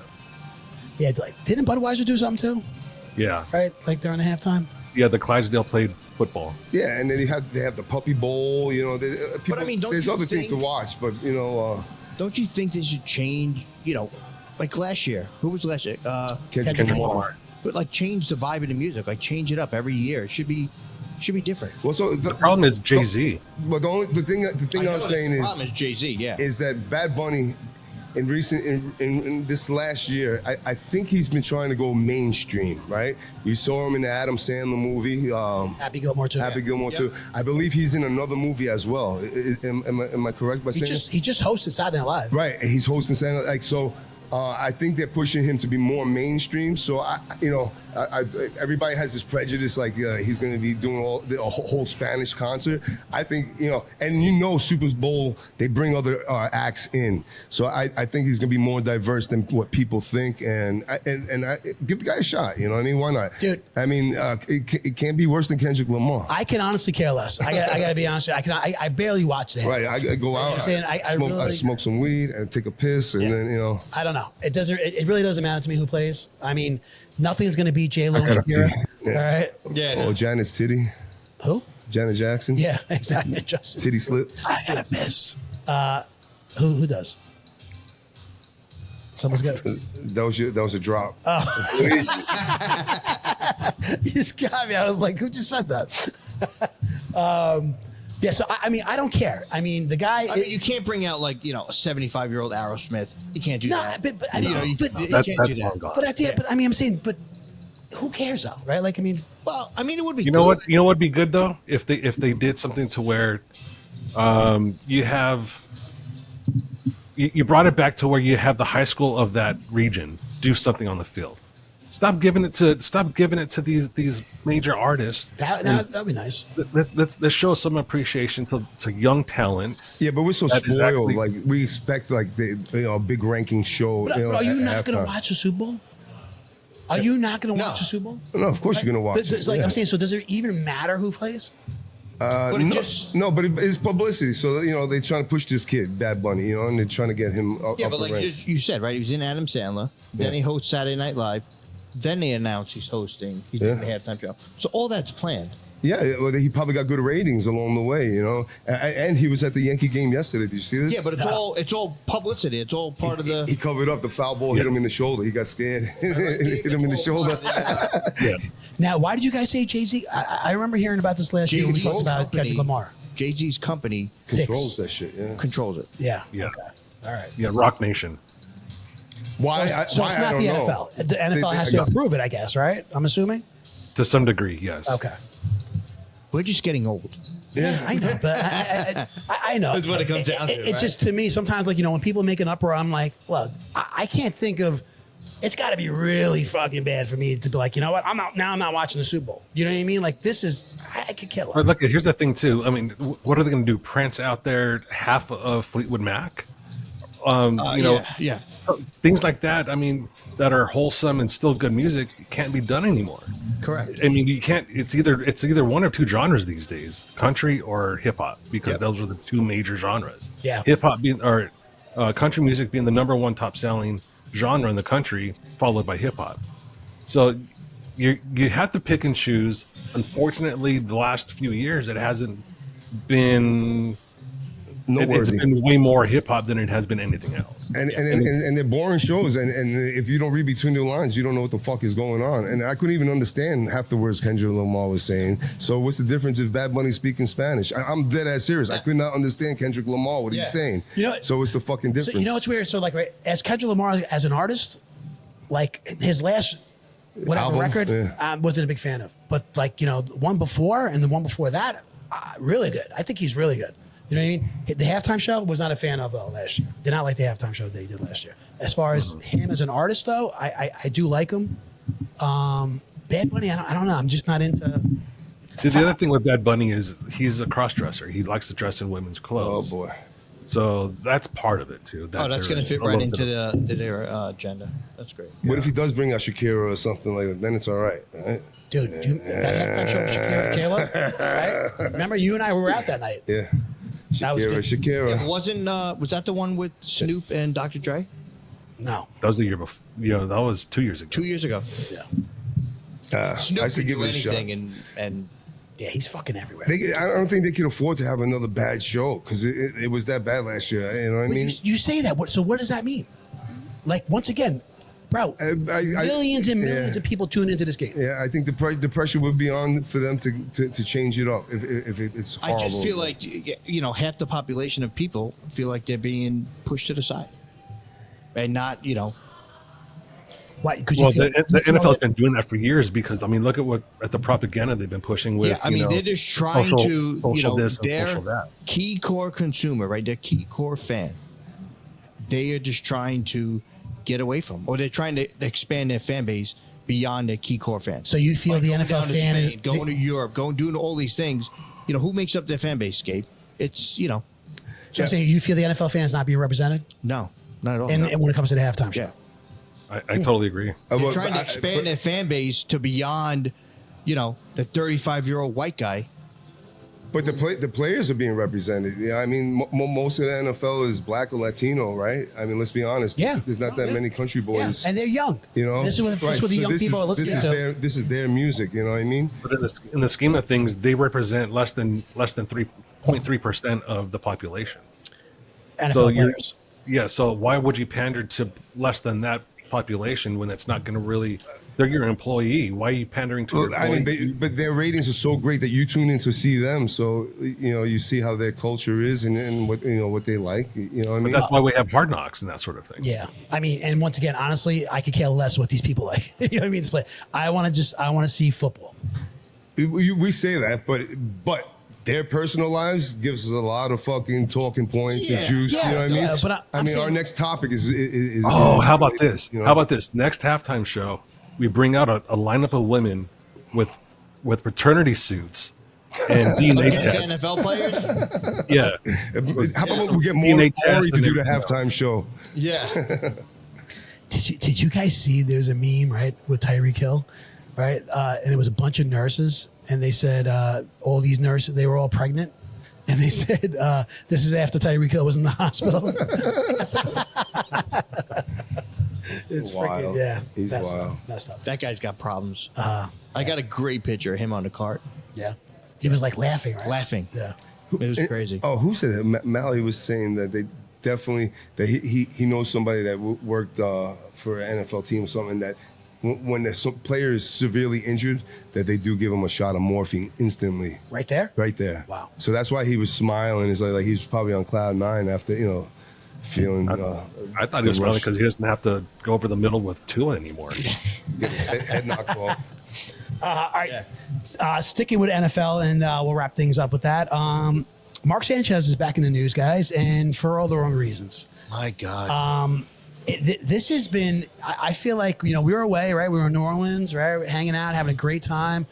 Yeah, didn't Budweiser do something too? Yeah. Right, like during the halftime. Yeah, the Clydesdale played football. Yeah, and then they have the Puppy Bowl. People, but I mean, there's other things to watch, but don't you think they should change? Like last year, who was last year? Kendrick Lamar. But change the vibe of the music, change it up every year. It should be different. Well, so the problem is Jay-Z. But the thing I'm saying is, the problem is Jay-Z. Yeah, is that Bad Bunny in this last year, I think he's been trying to go mainstream, right? You saw him in the Adam Sandler movie, Happy Gilmore 2. Happy Gilmore 2. I believe he's in another movie as well. Am I correct by saying he just hosted Saturday Night Live? Right, he's hosting Saturday Night. So I think they're pushing him to be more mainstream. So everybody has this prejudice, he's going to be doing a whole Spanish concert. I think and Super Bowl, they bring other acts in. So I think he's going to be more diverse than what people think. And I give the guy a shot. You know what I mean? Why not, dude? I mean, it can't be worse than Kendrick Lamar. I can honestly care less. I got to be honest. I barely watch that. Right, I go out. I smoke some weed and take a piss, and then I don't know. It doesn't. It really doesn't matter to me who plays. I mean, nothing's going to beat J-Lo Shakira. Yeah. All right. Yeah. No. Janet's titty. Who? Janet Jackson. Yeah, exactly. Justin. Titty slip. I gotta miss. Who does? Someone's got. That was a drop. You just got me. I was like, who just said that? Yeah, so I mean, I don't care. I mean, the guy. I mean, you can't bring out like a 75-year-old Aerosmith. You can't do that. But I mean, you can't do that. But I mean, I'm saying, but who cares though, right? Like, I mean, Well, I mean, it would be. You know what? You know what'd be good though if they did something to where, you brought it back to where you have the high school of that region do something on the field. Stop giving it to these major artists. that'd be nice. Let's show some appreciation to young talent. Yeah, but we're so That spoiled. exactly- Like we expect like a big ranking show. But are you at not going to halftime. watch the Super Bowl? Are you not going to watch the Super Bowl? No, of course you're gonna watch It's it. like yeah. I'm saying. So does it even matter who plays? But it just. No, but it's publicity. So they're trying to push this kid, Bad Bunny, and they're trying to get him up. Yeah, up but the like ranks. you said, right? He was in Adam Sandler. Then he hosts Saturday Night Live. Then they announce he's hosting. He's doing the halftime show. So all that's planned. Yeah, well, he probably got good ratings along the way, And he was at the Yankee game yesterday. Did you see this? Yeah, but it's all publicity. It's all part of the. He covered up. The foul ball hit him in the shoulder. He got scared. Hit him in the shoulder. Yeah. Now, why did you guys say Jay-Z? I remember hearing about this last year when we talked about Kendrick Lamar. Jay-Z's company Controls that shit. Yeah. controls it. Yeah. Yeah. Okay. All right. Yeah, Rock Nation. Why? So it's I not don't the know. NFL. The NFL has to approve it, I guess, right? I'm assuming. To some degree, yes. Okay. We're just getting old. Yeah, I know, but I know. That's what it comes down to, It right? just to me sometimes, like when people make an uproar, I'm like, look, I can't think of. It's got to be really fucking bad for me to be like, you know what? I'm not watching the Super Bowl. You know what I mean? Like this is, I could kill But it. look, here's the thing too. I mean, what are they going to do? Prance out there half of Fleetwood Mac? Yeah. Things like that. I mean, that are wholesome and still good music can't be done anymore. Correct. I mean, you can't. It's either one or two genres these days: country or hip hop, because those are the two major genres. Yeah. Hip hop being or country music being the number one top selling genre in the country, followed by hip hop. So you have to pick and choose. Unfortunately, the last few years it hasn't been. It's been way more hip hop than it has been anything else. And they're boring shows. And if you don't read between the lines, you don't know what the fuck is going on. And I couldn't even understand half the words Kendrick Lamar was saying. So what's the difference if Bad Bunny's speaking Spanish? I'm dead ass serious. I could not understand Kendrick Lamar, what he was saying. So what's the fucking difference? So, you know what's weird? So like, right, as Kendrick Lamar as an artist, like his last Album? record, I wasn't a big fan of. But like the one before and the one before that, really good. I think he's really good. You know what I mean? The halftime show was not a fan of though last year. Did not like the halftime show that he did last year. As far as him as an artist though, I do like him. Bad Bunny, I don't know. I'm just not into. See, the other thing with Bad Bunny is he's a cross dresser. He likes to dress in women's clothes. Oh boy. So that's part of it too. That's going to fit right into their agenda. That's great. What if he does bring out Shakira or something like that? Then it's all right. Dude, that halftime show with Shakira, J-Lo, right? Remember, you and I were out that night. Yeah. That was good. Shakira. Yeah, was that the one with Snoop and Dr. Dre? No. That was the year before. That was 2 years ago. 2 years ago. Yeah. Snoop I should could give do it a shot. anything, and Yeah, he's fucking everywhere. I don't think they could afford to have another bad show because it was that bad last year. You know what I But mean? you say that. So what does that mean? Like, once again, bro, millions and millions of people tune into this game. Yeah, I think the pressure would be on for them to change it up if it's horrible. I just feel like half the population of people feel like they're being pushed to the side, and not Why? Because Well, the NFL's been doing that for years because look at the propaganda they've been pushing with. they're just trying social this and their social that. key core consumer, right? Their key core fan. They are just trying to get away from, or they're trying to expand their fan base beyond their key core fans. So you feel Like the going NFL down to fan Spain, going to Europe, doing all these things. Who makes up their fan base, Gabe? It's So I'm saying you feel the NFL fan is not being represented, no, not at all. and when it comes to the halftime show. Yeah. I totally agree. They're trying to expand their fan base to beyond, the 35-year-old white guy. But the players are being represented. Yeah, I mean, most of the NFL is black or Latino, right? I mean, let's be honest. Yeah. There's not that many country boys. Yeah, and they're young. This is what the young people are listening to. This is their music. You know what I mean? But in the scheme of things, they represent less than 3.3% of the population. NFL So you're- players. Yeah, so why would you pander to less than that population when it's not going to really? They're your employee. Why are you pandering to? Well, I mean, but their ratings are so great that you tune in to see them. So you see how their culture is and what what they like. You know what I mean? But that's why we have Hard Knocks and that sort of thing. Yeah, I mean, and once again, honestly, I could care less what these people like. You know what I mean? But I want to see football. We say that, but their personal lives gives us a lot of fucking talking points and juice. You know what I mean? But I mean, our next topic is how about this? How about this? Next halftime show, we bring out a lineup of women with fraternity suits and DNA tests. NFL players? Yeah. How about we get more DNA Corey test to and do the everything halftime show? Yeah. Did you guys see there's a meme, right, with Tyreek Hill, right? And it was a bunch of nurses, and they said all these nurses, they were all pregnant. And they said, this is after Tyreek Hill was in the hospital. It's wild. freaking, yeah. He's that's wild. Messed up. That guy's got problems. I got a great picture of him on the cart. Yeah. He was like laughing, right? Laughing. Yeah. It was crazy. Oh, who said that? Mally was saying that they definitely that he knows somebody that worked for an NFL team or something that when the player is severely injured, that they do give him a shot of morphine instantly. Right there? Right there. Wow. So that's why he was smiling. It's like he was probably on cloud nine after feeling. I thought he was smiling because he doesn't have to go over the middle with Tua anymore. Get his head knocked off. All right. Sticking with NFL, and we'll wrap things up with that. Mark Sanchez is back in the news, guys, and for all the wrong reasons. My God. This has been, I feel like, we were away, right? We were in New Orleans, right? Hanging out, having a great time.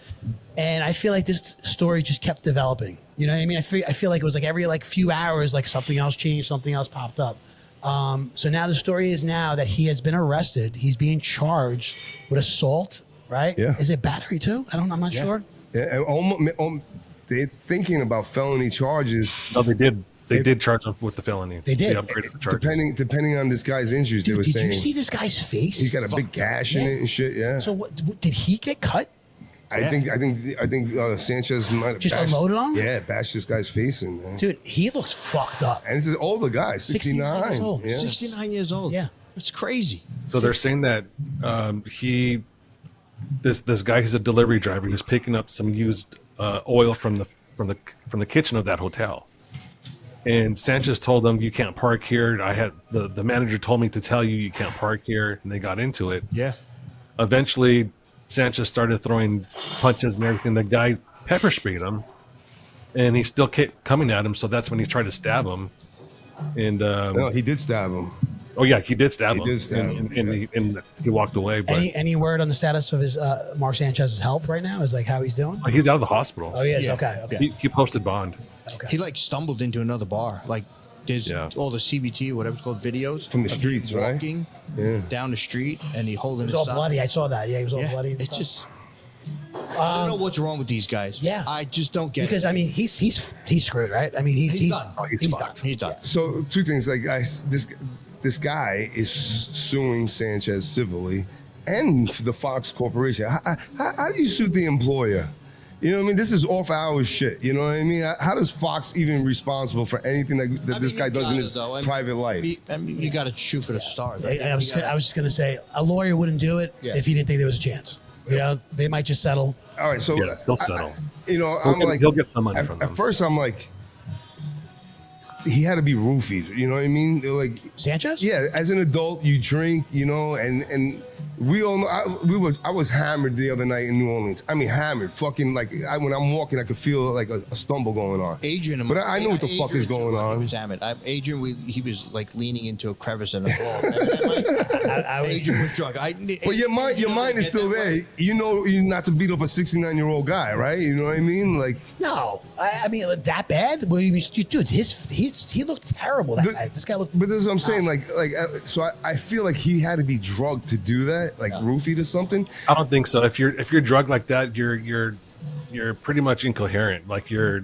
And I feel like this story just kept developing. You know what I mean? I feel like it was like every few hours, like something else changed, something else popped up. So now the story is now that he has been arrested. He's being charged with assault, right? Yeah. Is it battery too? I'm not sure. Yeah, and they're thinking about felony charges. No, they did. They did charge him with the felony. They did. They upgraded the charges. Depending on this guy's injuries, they were Did saying. you see this guy's face? He's got a big gash in it and shit. Yeah. So what, did he get cut? I think Sanchez might have Just bashed, unloaded on him? Yeah, bashed this guy's face in. Man. Dude, he looks fucked up. And it's an older guy, 69. years old. Yeah. 69 years old. Yeah. It's crazy. So they're saying that this guy who's a delivery driver, who's picking up some used oil from the kitchen of that hotel. And Sanchez told them, "You can't park here." I had the manager told me to tell you can't park here, and they got into it. Yeah. Eventually, Sanchez started throwing punches and everything. The guy pepper sprayed him, and he still kept coming at him. So that's when he tried to stab him. And No, he did stab him. oh yeah, he did stab He him. did stab him, And he walked away. But Any word on the status of his Mark Sanchez's health right now? Is like how he's doing? he's out of the hospital. Oh, he is. Yeah. Okay. He posted bond. Okay. He stumbled into another bar. Like there's all the CVT or whatever it's called videos From the of him streets, right? walking down the street and he holding He his was all side. bloody. I saw that. Yeah, he was all Yeah, bloody. And it's stuff. just I don't know what's wrong with these guys. Yeah. I just don't get because it. I mean he's screwed, right? I mean he's done. Oh, he's done. fucked. He's done. So two things, like this guy is suing Sanchez civilly, and the Fox Corporation. How do you sue the employer? You know what I mean? This is off hours shit. You know what I mean? How does Fox even responsible for anything that this guy does in his private life? I mean, you got to shoot for the stars. I was just gonna say a lawyer wouldn't do it if he didn't think there was a chance. You know, they might just settle. All right, so Yeah, he'll settle. He'll get some money from At them. first, I'm like, he had to be roofied. You know what I mean? Like Sanchez? Yeah, as an adult, you drink, and we all know. I was hammered the other night in New Orleans. I mean, hammered, fucking like when I'm walking, I could feel like a stumble going on. Adrian, but I know what the fuck is going He on. was hammered. Adrian, he was like leaning into a crevice in the wall. Remember that, Mike? Adrian was drunk. But your mind is still there. You know, you not to beat up a 69-year-old guy, right? You know what I mean? Like, No, I mean that bad. Well, dude, he looked terrible. This guy looked. But this is what I'm saying. So I feel like he had to be drugged to do that, like roofied or something. I don't think so. If you're drugged like that, you're pretty much incoherent. Like you're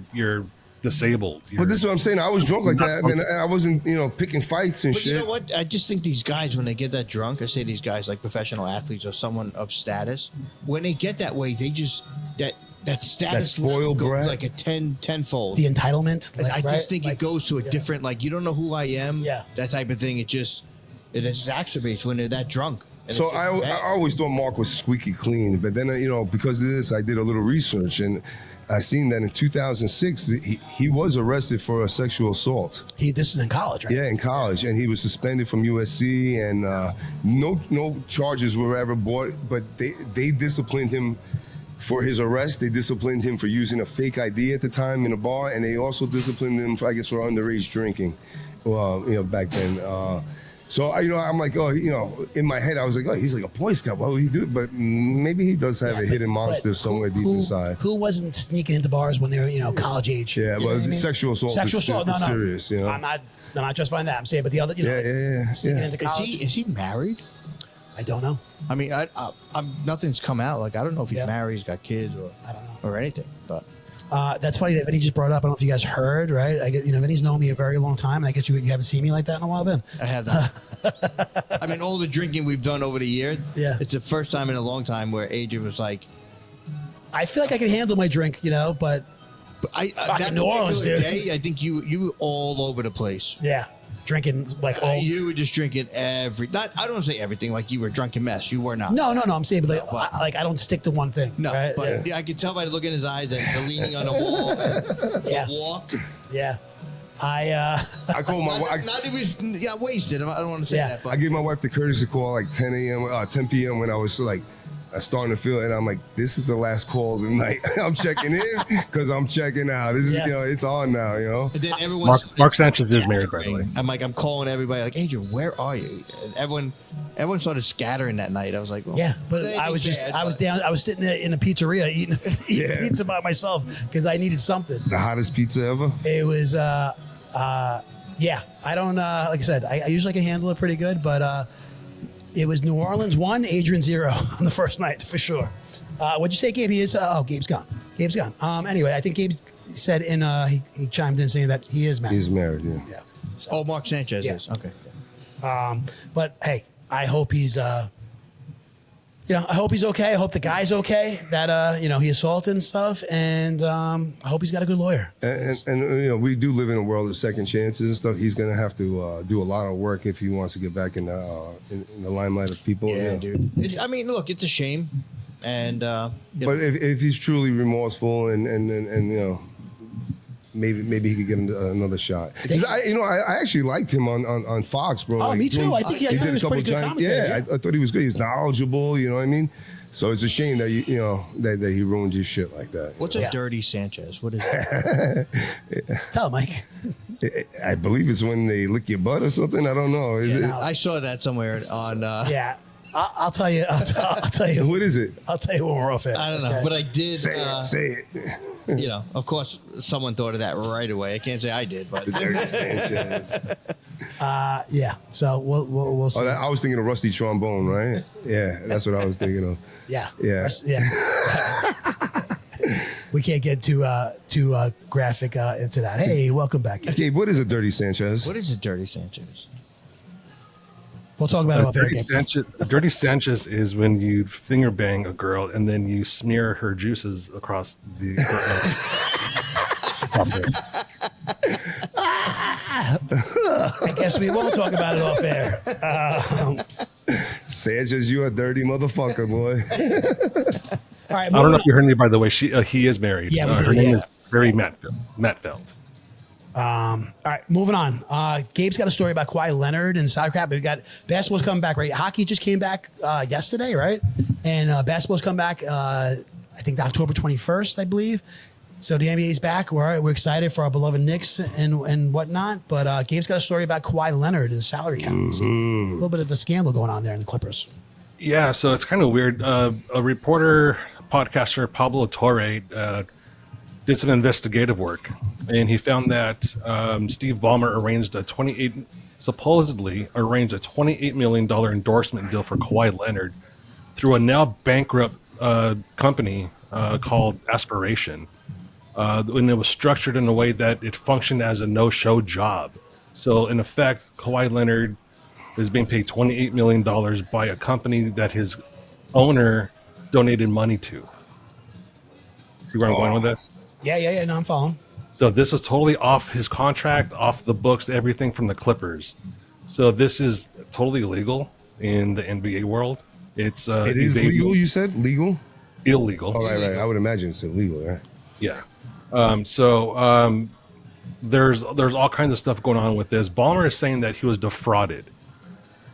disabled. But this is what I'm saying. I was drunk like that. I mean, I wasn't, picking fights and But shit. you know what? I just think these guys, when they get that drunk, I say these guys like professional athletes or someone of status, when they get that way, they just that status spoiled level brat. like a tenfold. The entitlement. I just right? think it goes to a different, like, you don't know who I am. Yeah. That type of thing. It exacerbates when they're that drunk. And So it I gets bad. always thought Mark was squeaky clean, but then because of this, I did a little research and I seen that in 2006 he was arrested for a sexual assault. This is in college, right? Yeah, in college, and he was suspended from USC, and no charges were ever brought. But they disciplined him for his arrest. They disciplined him for using a fake ID at the time in a bar, and they also disciplined him for, I guess, for underage drinking. Well, back then. So I'm like, in my head I was like, he's like a Boy Scout. What would he do? But maybe he does have a hidden monster somewhere deep inside. Who wasn't sneaking into bars when they were, college age? Yeah, You know but what I mean? sexual assault is serious. I'm not justifying that. I'm saying, but the other, sneaking into college. Is he married? I don't know. I mean, nothing's come out. Like, I don't know if he's Yeah. married, he's got kids, or I don't know. or anything. But That's funny that Vinny just brought up. I don't know if you guys heard, right? I get, Vinny's known me a very long time, and I guess you haven't seen me like that in a while, Ben. I have that. I mean, all the drinking we've done over the years. Yeah. It's the first time in a long time where Adrian was like, I feel like I can handle my drink, but that New Orleans, dude. day, I think you were all over the place. yeah, drinking like all. You were just drinking I don't want to say everything, like you were a drunken mess. You were not. No. I'm saying, but I don't stick to one thing. No, right? but I could tell by the look in his eyes and the leaning on the wall, and the walk. Yeah. I called my wife. Not he was wasted. I don't want to say that. But I gave my wife the courtesy call like 10 p.m. when I was like starting to feel it. And I'm like, this is the last call of the night. I'm checking in because I'm checking out. This is, it's on now, And then everyone. Mark Sanchez is married, by the way. I'm calling everybody like, Adrian, where are you? And everyone started scattering that night. I was like, well, Yeah, but I was sitting there in a pizzeria eating pizza by myself because I needed something. The hottest pizza ever. It was, yeah. I don't, like I said, I usually can handle it pretty good, but it was New Orleans 1, Adrian 0 on the first night for sure. What'd you say, Gabe? Gabe's gone. Gabe's gone. Anyway, I think Gabe said he chimed in saying that he is married. He's married, yeah. Yeah. Oh, Mark Sanchez is. Okay. But hey, I hope he's, I hope he's okay. I hope the guy's okay that, he assaulted and stuff. And I hope he's got a good lawyer. And we do live in a world of second chances and stuff. He's going to have to do a lot of work if he wants to get back in the limelight of people. Yeah, dude. Look, it's a shame. And but if he's truly remorseful and maybe he could get another shot. 'Cause I actually liked him on Fox, bro. Oh, me too. I think he did a couple of times. Yeah, I thought he was good. He's knowledgeable. You know what I mean? So it's a shame that that he ruined his shit like that. What's a dirty Sanchez? What is it? Tell him, Mike. I believe it's when they lick your butt or something. I don't know. Is it? no. I saw that somewhere on. Yeah. I'll tell you. I'll tell you. What is it? I'll tell you when we're off air. I don't know, okay? but I did. Say it. Of course, someone thought of that right away. I can't say I did, but The dirty Sanchez. Yeah. So we'll see. I was thinking of Rusty Trombone, right? Yeah, that's what I was thinking of. Yeah. Yeah. We can't get too graphic into that. Hey, welcome back. Gabe, what is a dirty Sanchez? what is a dirty Sanchez? We'll talk about it off air. Dirty Sanchez is when you finger bang a girl and then you smear her juices across the. I guess we won't talk about it off air. Sanchez, you a dirty motherfucker, boy. All right. I don't know if you heard me, by the way. He is married. Yeah, her name is Barry Matfeld. All right, moving on. Gabe's got a story about Kawhi Leonard and sauerkraut. We got basketball's coming back, right? Hockey just came back yesterday, right? And basketball's come back, I think October 21st, I believe. So the NBA's back. We're excited for our beloved Knicks and whatnot. But Gabe's got a story about Kawhi Leonard and salary cap. Mm-hmm. A little bit of a scandal going on there in the Clippers. Yeah, so it's kind of weird. A reporter, podcaster, Pablo Torre, did some investigative work, and he found that Steve Ballmer supposedly arranged a $28 million endorsement deal for Kawhi Leonard through a now bankrupt company called Aspiration. and it was structured in a way that it functioned as a no-show job. So in effect, Kawhi Leonard is being paid $28 million by a company that his owner donated money to. See where I'm going with this? Yeah. No, I'm following. So this is totally off his contract, off the books, everything from the Clippers. So this is totally illegal in the NBA world. It is legal, you said? Legal? Illegal. Oh, right. I would imagine it's illegal, right? Yeah. There's all kinds of stuff going on with this. Ballmer is saying that he was defrauded.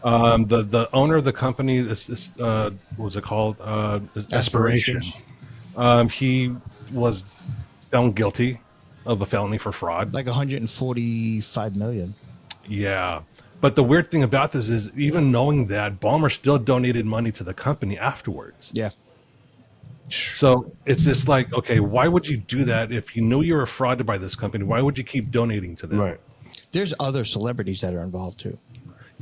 The owner of the company, what was it called? Aspiration. He was found guilty of a felony for fraud. Like 145 million. Yeah. But the weird thing about this is, even knowing that, Ballmer still donated money to the company afterwards. Yeah. So it's just like, okay, why would you do that if you knew you were frauded by this company? Why would you keep donating to them? Right. There's other celebrities that are involved too.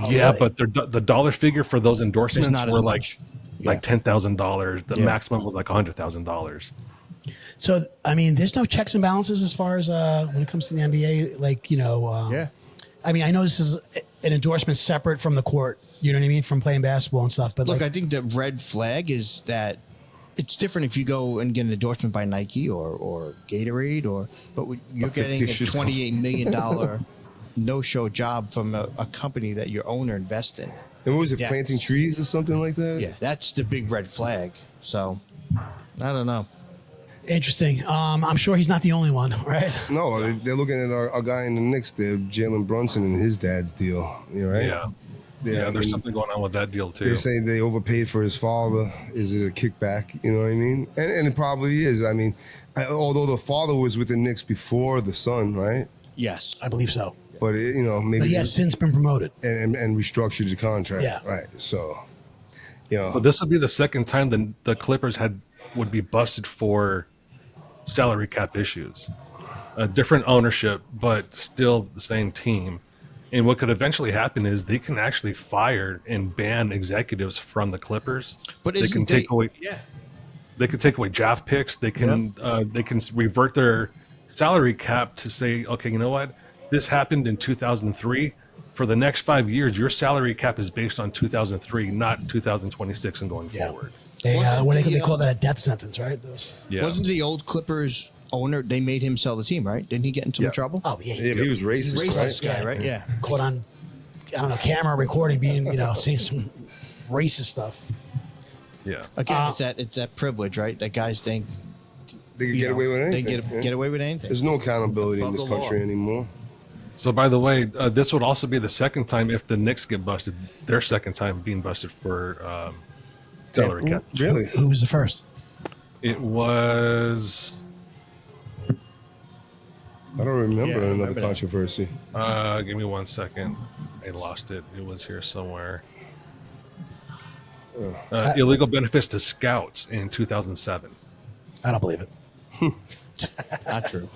Yeah, really? but the dollar figure for those endorsements not as were much. like $10,000. The Yeah. maximum was like $100,000. So, I mean, there's no checks and balances as far as when it comes to the NBA. Like, Yeah. I mean, I know this is an endorsement separate from the court. You know what I mean? From playing basketball and stuff. But Look, I think the red flag is that it's different if you go and get an endorsement by Nike or Gatorade but you're getting a $28 million no-show job from a company that your owner invests in. And what was it, Yeah. planting trees or something like that? Yeah, that's the big red flag. So, I don't know. interesting. I'm sure he's not the only one, right? No, they're looking at our guy in the Knicks there, Jalen Brunson and his dad's deal. You know, right? Yeah. Yeah, there's something going on with that deal too. They say they overpaid for his father. Is it a kickback? You know what I mean? And it probably is. I mean, although the father was with the Knicks before the son, right? Yes. I believe so. But maybe But he has since been promoted. and restructured the contract. Yeah. Right. So, So this would be the second time the Clippers would be busted for salary cap issues. A different ownership, but still the same team. And what could eventually happen is they can actually fire and ban executives from the Clippers. But they can take away. Yeah. They could take away draft picks. They can revert their salary cap to say, okay, you know what? This happened in 2003. For the next 5 years, your salary cap is based on 2003, not 2026 and going forward. They call that a death sentence, right? Yeah. Wasn't the old Clippers owner, they made him sell the team, right? Didn't he get in some trouble? Oh, yeah. Yeah, he was racist, Racist guy, right? Yeah. Caught on, I don't know, camera recording, being, saying some racist stuff. Yeah. Again, it's that privilege, right? That guys think they can get away with anything. They get away with anything. There's no accountability in this Above the country law. anymore. So, by the way, this would also be the second time if the Knicks get busted, their second time being busted for salary cap. Really? Who was the first? It was. I don't remember I remember another that. controversy. Give me 1 second. I lost it. It was here somewhere. Illegal benefits to scouts in 2007. I don't believe it. Not true.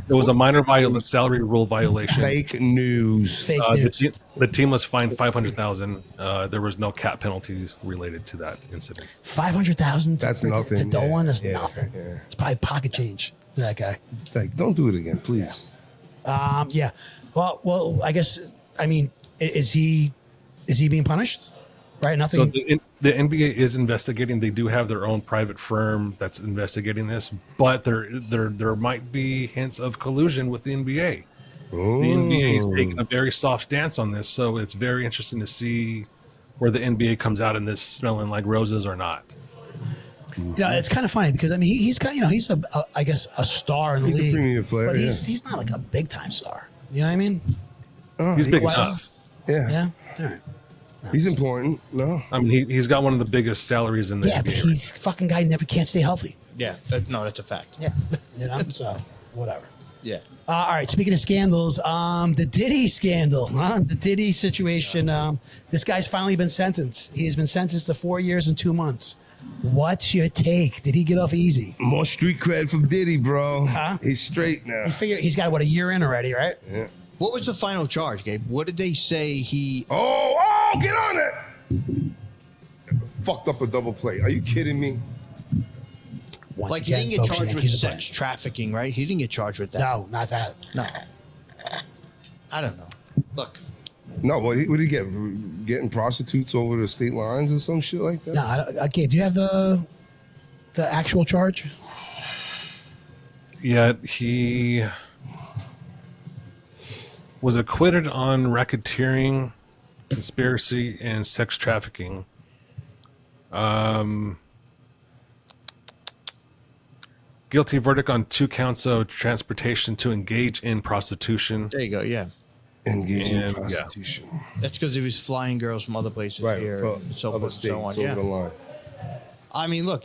It was a minor salary rule violation. Fake news. Fake The, news. the team was fined $500,000. There was no cap penalties related to that incident. 500,000. That's nothing. To Dolan is Yeah, nothing. yeah. It's probably pocket change to that guy. Like, don't do it again, please. Yeah. Well, I guess. I mean, is he being punished? Right. Nothing. So the NBA is investigating. They do have their own private firm that's investigating this, but there might be hints of collusion with the NBA. The NBA is taking a very soft stance on this, so it's very interesting to see where the NBA comes out in this smelling like roses or not. Yeah, it's kind of funny because I mean he's got he's I guess a star in the He's a league, premier player, but yeah. he's not like a big time star. You know what I mean? He's big Well, enough. Yeah. Yeah. All right. He's important. No. I mean, he's got one of the biggest salaries in the Yeah, but NBA. he's fucking guy never can't stay healthy. Yeah. No, that's a fact. Yeah. So whatever. Yeah. All right. Speaking of scandals, the Diddy scandal, the Diddy situation. This guy's finally been sentenced. He has been sentenced to 4 years and 2 months. What's your take? Did he get off easy? More street cred from Diddy, bro. Huh? He's straight now. You figure he's got a year in already, right? Yeah. What was the final charge, Gabe? What did they say he... Oh, get on it. Fucked up a double play. Are you kidding me? Once Like again, he didn't get folks, charged with Yankees are sex trafficking, right? He didn't get charged with that. No, not that. No. I don't know. Look, No, what did he get? Getting prostitutes over the state lines or some shit like that? No, okay. Do you have the actual charge? Yet he was acquitted on racketeering, conspiracy, and sex trafficking. Guilty verdict on 2 counts of transportation to engage in prostitution. there you go. Yeah. Engaging in And, prostitution. That's because he was flying girls from other places Right. here for and so other forth and states so on. over Yeah. the line. I mean, look,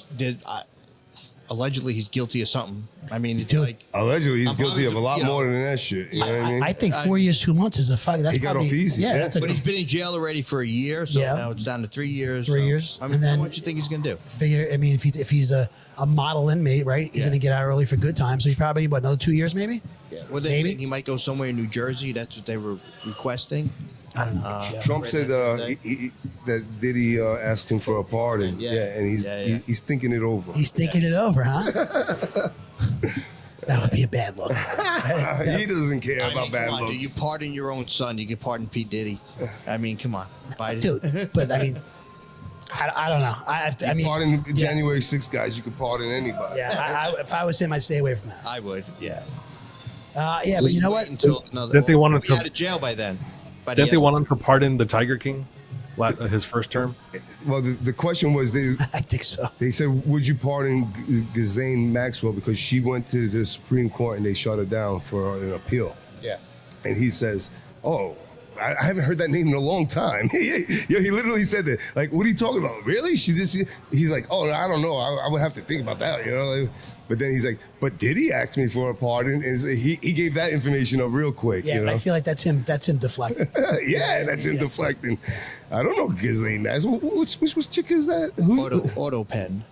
allegedly he's guilty of something. I mean, it's Dude. like Allegedly, he's I'm guilty of a lot you know, more than that shit. You know what I mean? I think 4 years, 2 months is a fuck. That's He got probably, off easy, Yeah, yeah. that's a but he's been in jail already for a year, so Yeah. now it's down to 3 years. 3 so, years, I mean, and then- what do you think he's gonna do? figure. I mean, if he's a model inmate, right? He's Yeah. gonna get out early for good time. So he probably another 2 years, maybe. Well, they Maybe. think he might go somewhere in New Jersey. That's what they were requesting. I don't know. Yeah. Trump Right, said that Diddy asked him for a pardon. Yeah. And Yeah. he's thinking it over. He's thinking it over, huh? That would be a bad look. He doesn't care I about mean, bad come on, looks. dude, you pardon your own son, you can pardon P. Diddy. I mean, come on, Biden. Dude, but I mean, I don't know. I mean, pardon yeah. January 6th guys. You can pardon anybody. Yeah, if I was him, I'd stay away from that. I would. Yeah. Yeah, but you know what? Until another, Didn't they want him be to- out of jail by then. Didn't they want him to pardon the Tiger King, his first term? Well, the question was I think so. they said, would you pardon Ghislaine Maxwell because she went to the Supreme Court and they shut her down for an appeal? Yeah. And he says, oh, I haven't heard that name in a long time. He literally said that. Like, what are you talking about? Really? He's like, oh, I don't know. I would have to think about that, you know? Like, but then he's like, but did he ask me for a pardon? And so he gave that information up real quick, Yeah, you but know? I feel like that's him deflecting. Yeah, that's him deflecting. I don't know Ghislaine Maxwell. Which chick is that? Who's Auto pen.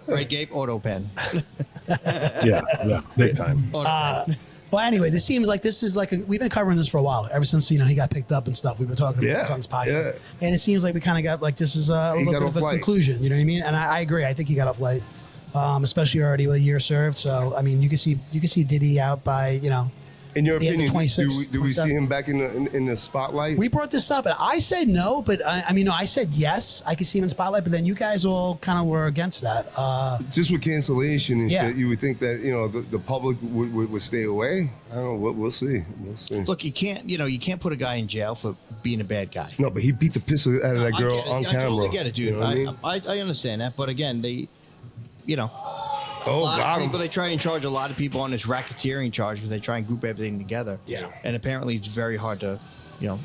Right, Gabe? Auto pen. Yeah, big time. Auto pen. Well, anyway, this seems like we've been covering this for a while. Ever since he got picked up and stuff, we've been talking about this on this podcast, yeah. and it seems like we kind of got like this is a He little got bit off of a light. conclusion. You know what I mean? And I agree. I think he got off light, especially already with a year served. So I mean, you can see Diddy out by in your the end of opinion, 26, do we see 27. him back in the spotlight? We brought this up, and I said no, but no, I said yes. I could see him in spotlight, but then you guys all kind of were against that. Just with cancellation and Yeah. shit, you would think that the public would stay away. I don't know. We'll see. We'll see. Look, you can't put a guy in jail for being a bad guy. No, but he beat the piss out of that I girl get it. on I camera. totally get it, dude. You know what I mean? I understand that, but again, a Oh, lot got of him. people, they try and charge a lot of people on this racketeering charge because they try and group everything together. Yeah. And apparently it's very hard to,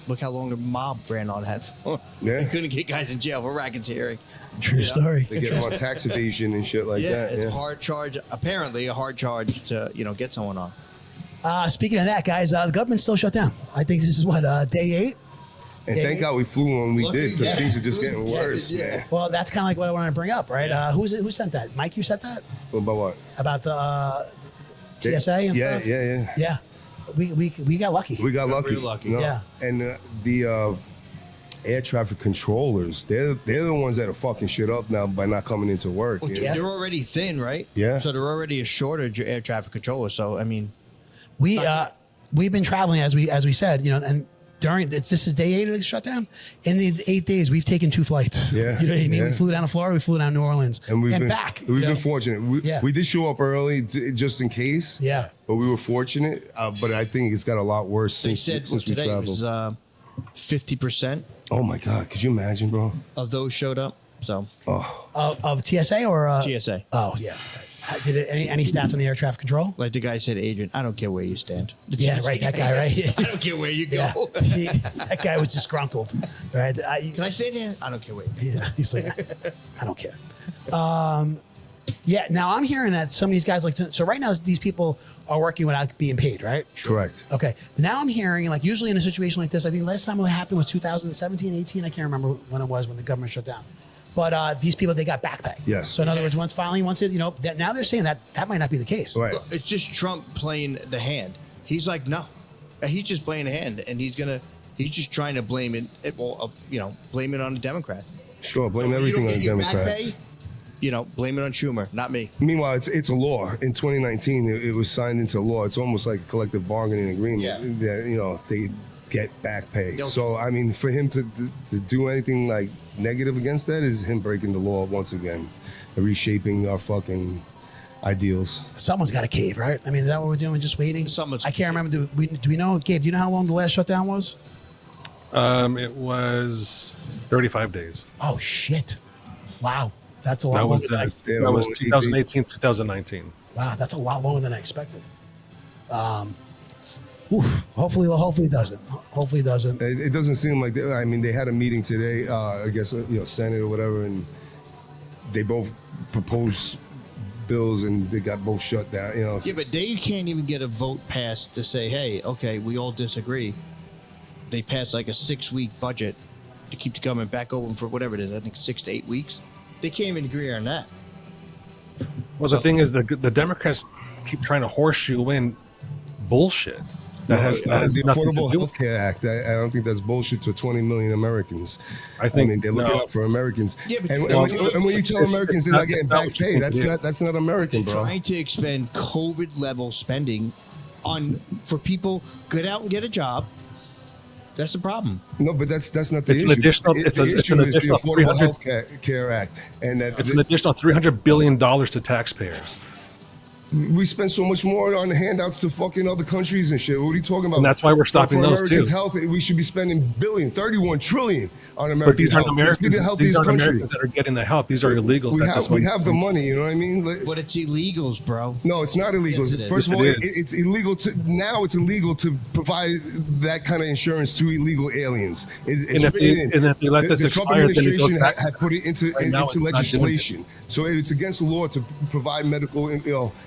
look how long the mob ran on that for. Yeah. They couldn't get guys in jail for racketeering. True story. They get him on tax evasion and shit like Yeah, that. it's yeah. a hard charge, apparently a hard charge to, get someone on. Speaking of that, guys, the government's still shut down. I think this is day 8. And thank God we flew when we did, because Yeah. things are just getting worse, Yeah. man. Well, that's kind of like what I wanted to bring up, right? Who sent that? Mike, you sent that What about what? about the TSA and Yeah, stuff. yeah. Yeah, we got lucky. We got lucky. Real lucky. No. Yeah. And the air traffic controllers, they're the ones that are fucking shit up now by not coming into work. Well, you know? Yeah. they're already thin, right? Yeah. So they're already a shortage of air traffic controllers. So, I mean, We've been traveling as we said, and during this is day 8 of the shutdown. In the 8 days, we've taken 2 flights. Yeah, You know what I mean? yeah. We flew down to Florida, we flew down to New Orleans, And we've been back. We've you know? been fortunate. Yeah. We did show up early just in case. Yeah. But we were fortunate. But I think it's got a lot worse they since said we today traveled. was 50% Oh my God! Could you imagine, bro? of those showed up. So, Oh, Of TSA or TSA. Oh yeah. Did it any stats on the air traffic control? Like the guy said, Adrian, I don't care where you stand. Yeah, right. That guy, right? I don't care where you go. Yeah. That guy was disgruntled, right? Can I stand here? I don't care where you go. Yeah, he's like, I don't care. Yeah, now I'm hearing that some of these guys so right now these people are working without being paid, right? correct. Okay. But now I'm hearing, like, usually in a situation like this, I think the last time it happened was 2017, 18. I can't remember when it was when the government shut down. But these people, they got back pay. Yes. So in other words, once it, now they're saying that might not be the case. Right. Look, it's just Trump playing the hand. He's like, no. He's just playing the hand, and he's just trying to blame it, blame it on the Democrats. Sure. Blame You everything don't on get the your back Democrats. pay, blame it on Schumer, not me. Meanwhile, it's a law. In 2019, it was signed into law. It's almost like a collective bargaining agreement that, they get back pay. So, I mean, for him to do anything like negative against that is him breaking the law once again, reshaping our fucking ideals. Someone's got to cave, right? I mean, is that what we're doing? Just waiting? I can't remember. Do we know, Gabe, do you know how long the last shutdown was? It was 35 days. Oh, shit. Wow. That's a lot That longer was, than I, that was 2018, 2019. wow, that's a lot longer than I expected. Hopefully it doesn't. Hopefully it doesn't. It doesn't seem like they had a meeting today, I guess, Senate or whatever, and they both proposed bills and they got both shut down. Yeah, but they can't even get a vote passed to say, hey, okay, we all disagree. They passed like a 6-week budget to keep the government back open for whatever it is. I think 6 to 8 weeks. They can't even agree on that. Well, the thing is, the Democrats keep trying to horseshoe in bullshit. That has the nothing Affordable to do- Health Care Act. I don't think that's bullshit to 20 million Americans. I think they're looking out for Americans. Yeah, but and when you tell Americans they're not getting back pay, that's not American, They're bro. trying to expend COVID level spending for people get out and get a job. That's the problem. No, but that's not the It's issue. an additional. The It's issue an is the additional Affordable 300. Health Care Act, and that It's an additional $300 billion to taxpayers. we spend so much more on handouts to fucking other countries and shit. What are you talking about? And that's why we're stopping for those Americans' too. health, we should be spending 31 trillion on American But these aren't health. Let's be the Americans. These healthiest aren't country. Americans that are getting the help. These are illegals. We that have, just we went- have the money, you know what I mean? But it's illegals, bro. No, it's not illegal. Yes, it is. First of Yes, all, it is. it's illegal it's illegal to provide that kind of insurance to illegal aliens. It's And if written they- in. and if they let this the Trump expire, then it goes administration back- had put it into Right now, it's not doing legislation. So it's against the law to provide medical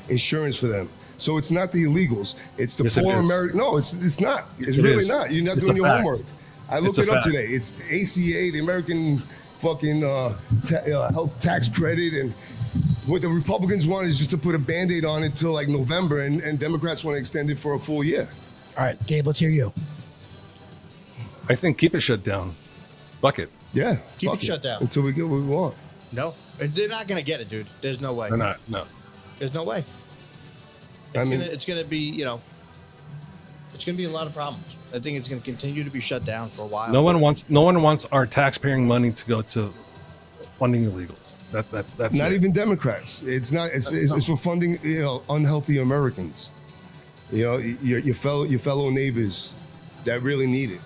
insurance for them. So it's not the illegals. It's the Yes, it poor is. American. No, it's not. Yes, It's it really is. not. You're not It's doing a your fact. homework. I looked It's it a up fact. today. It's ACA, the American fucking health tax credit, and what the Republicans want is just to put a Band-Aid on it till like November, and Democrats want to extend it for a full year. All right, Gabe, let's hear you. I think keep it shut down. Fuck it. Yeah, Keep fuck it shut down. until we get what we want. No, they're not gonna get it, dude. There's no way. They're not. No. There's no way. It's gonna be, it's gonna be a lot of problems. I think it's gonna continue to be shut down for a while. No one wants our taxpaying money to go to funding illegals. That's Not it. even Democrats. It's not. It's for funding unhealthy Americans. Your fellow neighbors that really need it.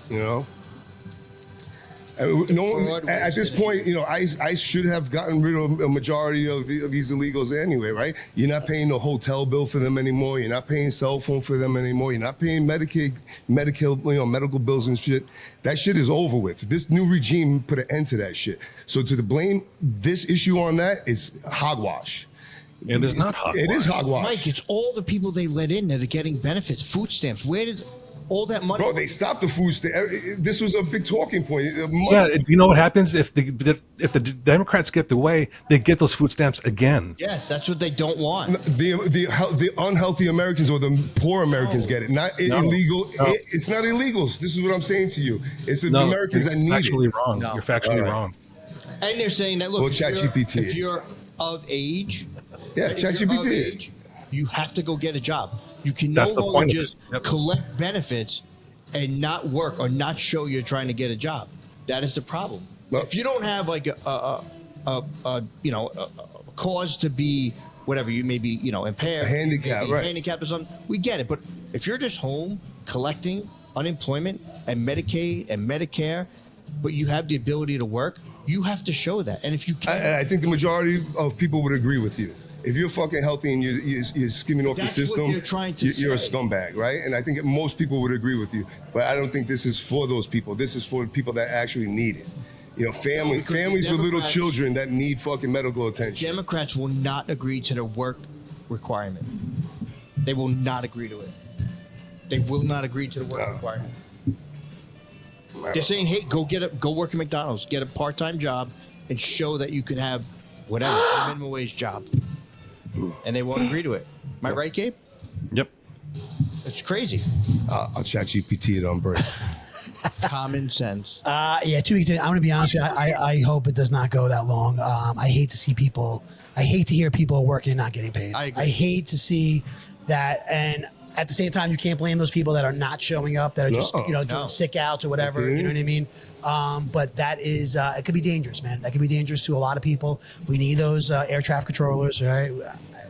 At this point, ICE should have gotten rid of a majority of these illegals anyway, right? You're not paying the hotel bill for them anymore. You're not paying cell phone for them anymore. You're not paying Medicaid, medical bills and shit. That shit is over with. This new regime put an end to that shit. So to blame this issue on that is hogwash. It is not hogwash. It is hogwash. Mike, it's all the people they let in that are getting benefits, food stamps. Where did all that money? Bro, they stopped the food stamp. This was a big talking point. Yeah, you know what happens if the Democrats get the way, they get those food stamps again. Yes, that's what they don't want. The unhealthy Americans or the poor Americans get it. Not illegal. No. It's not illegals. This is what I'm saying to you. It's the No, Americans that you're need factually it. wrong. No. You're factually All right. wrong. And they're saying that, look, Well, ChatGPT. if you're of age, Yeah, if you're of ChatGPT. age, you have to go get a job. You can That's no the longer point of it. just Yep. collect benefits and not work or not show you're trying to get a job. That is the problem. Well- If you don't have like a cause to be whatever, you may be impaired, A handicap, maybe right. handicapped or something, we get it. But if you're just home collecting unemployment and Medicaid and Medicare, but you have the ability to work, you have to show that. And if you can't, I think the majority of people would agree with you. If you're fucking healthy and you're skimming off That's the what system, you're trying to you're a say. scumbag, right? And I think most people would agree with you. But I don't think this is for those people. This is for the people that actually need it. Because the Families with little Democrats- children that need fucking medical attention. Democrats will not agree to the work requirement. They will not agree to it. They will not agree to the work requirement. They're saying, "Hey, go work at McDonald's, get a part-time job, and show that you can have whatever a minimum wage job." And they won't agree to it. Am I right, Gabe? Yep. It's crazy. I'll chat GPT it on break. Common sense. Yeah, 2 weeks. I'm going to be honest with you. I hope it does not go that long. I hate to see people. I hate to hear people working and not getting paid. I agree. I hate to see that. And at the same time, you can't blame those people that are not showing up, that are just doing sick outs or whatever. You know what I mean? But that is it could be dangerous, man. That could be dangerous to a lot of people. We need those air traffic controllers, right?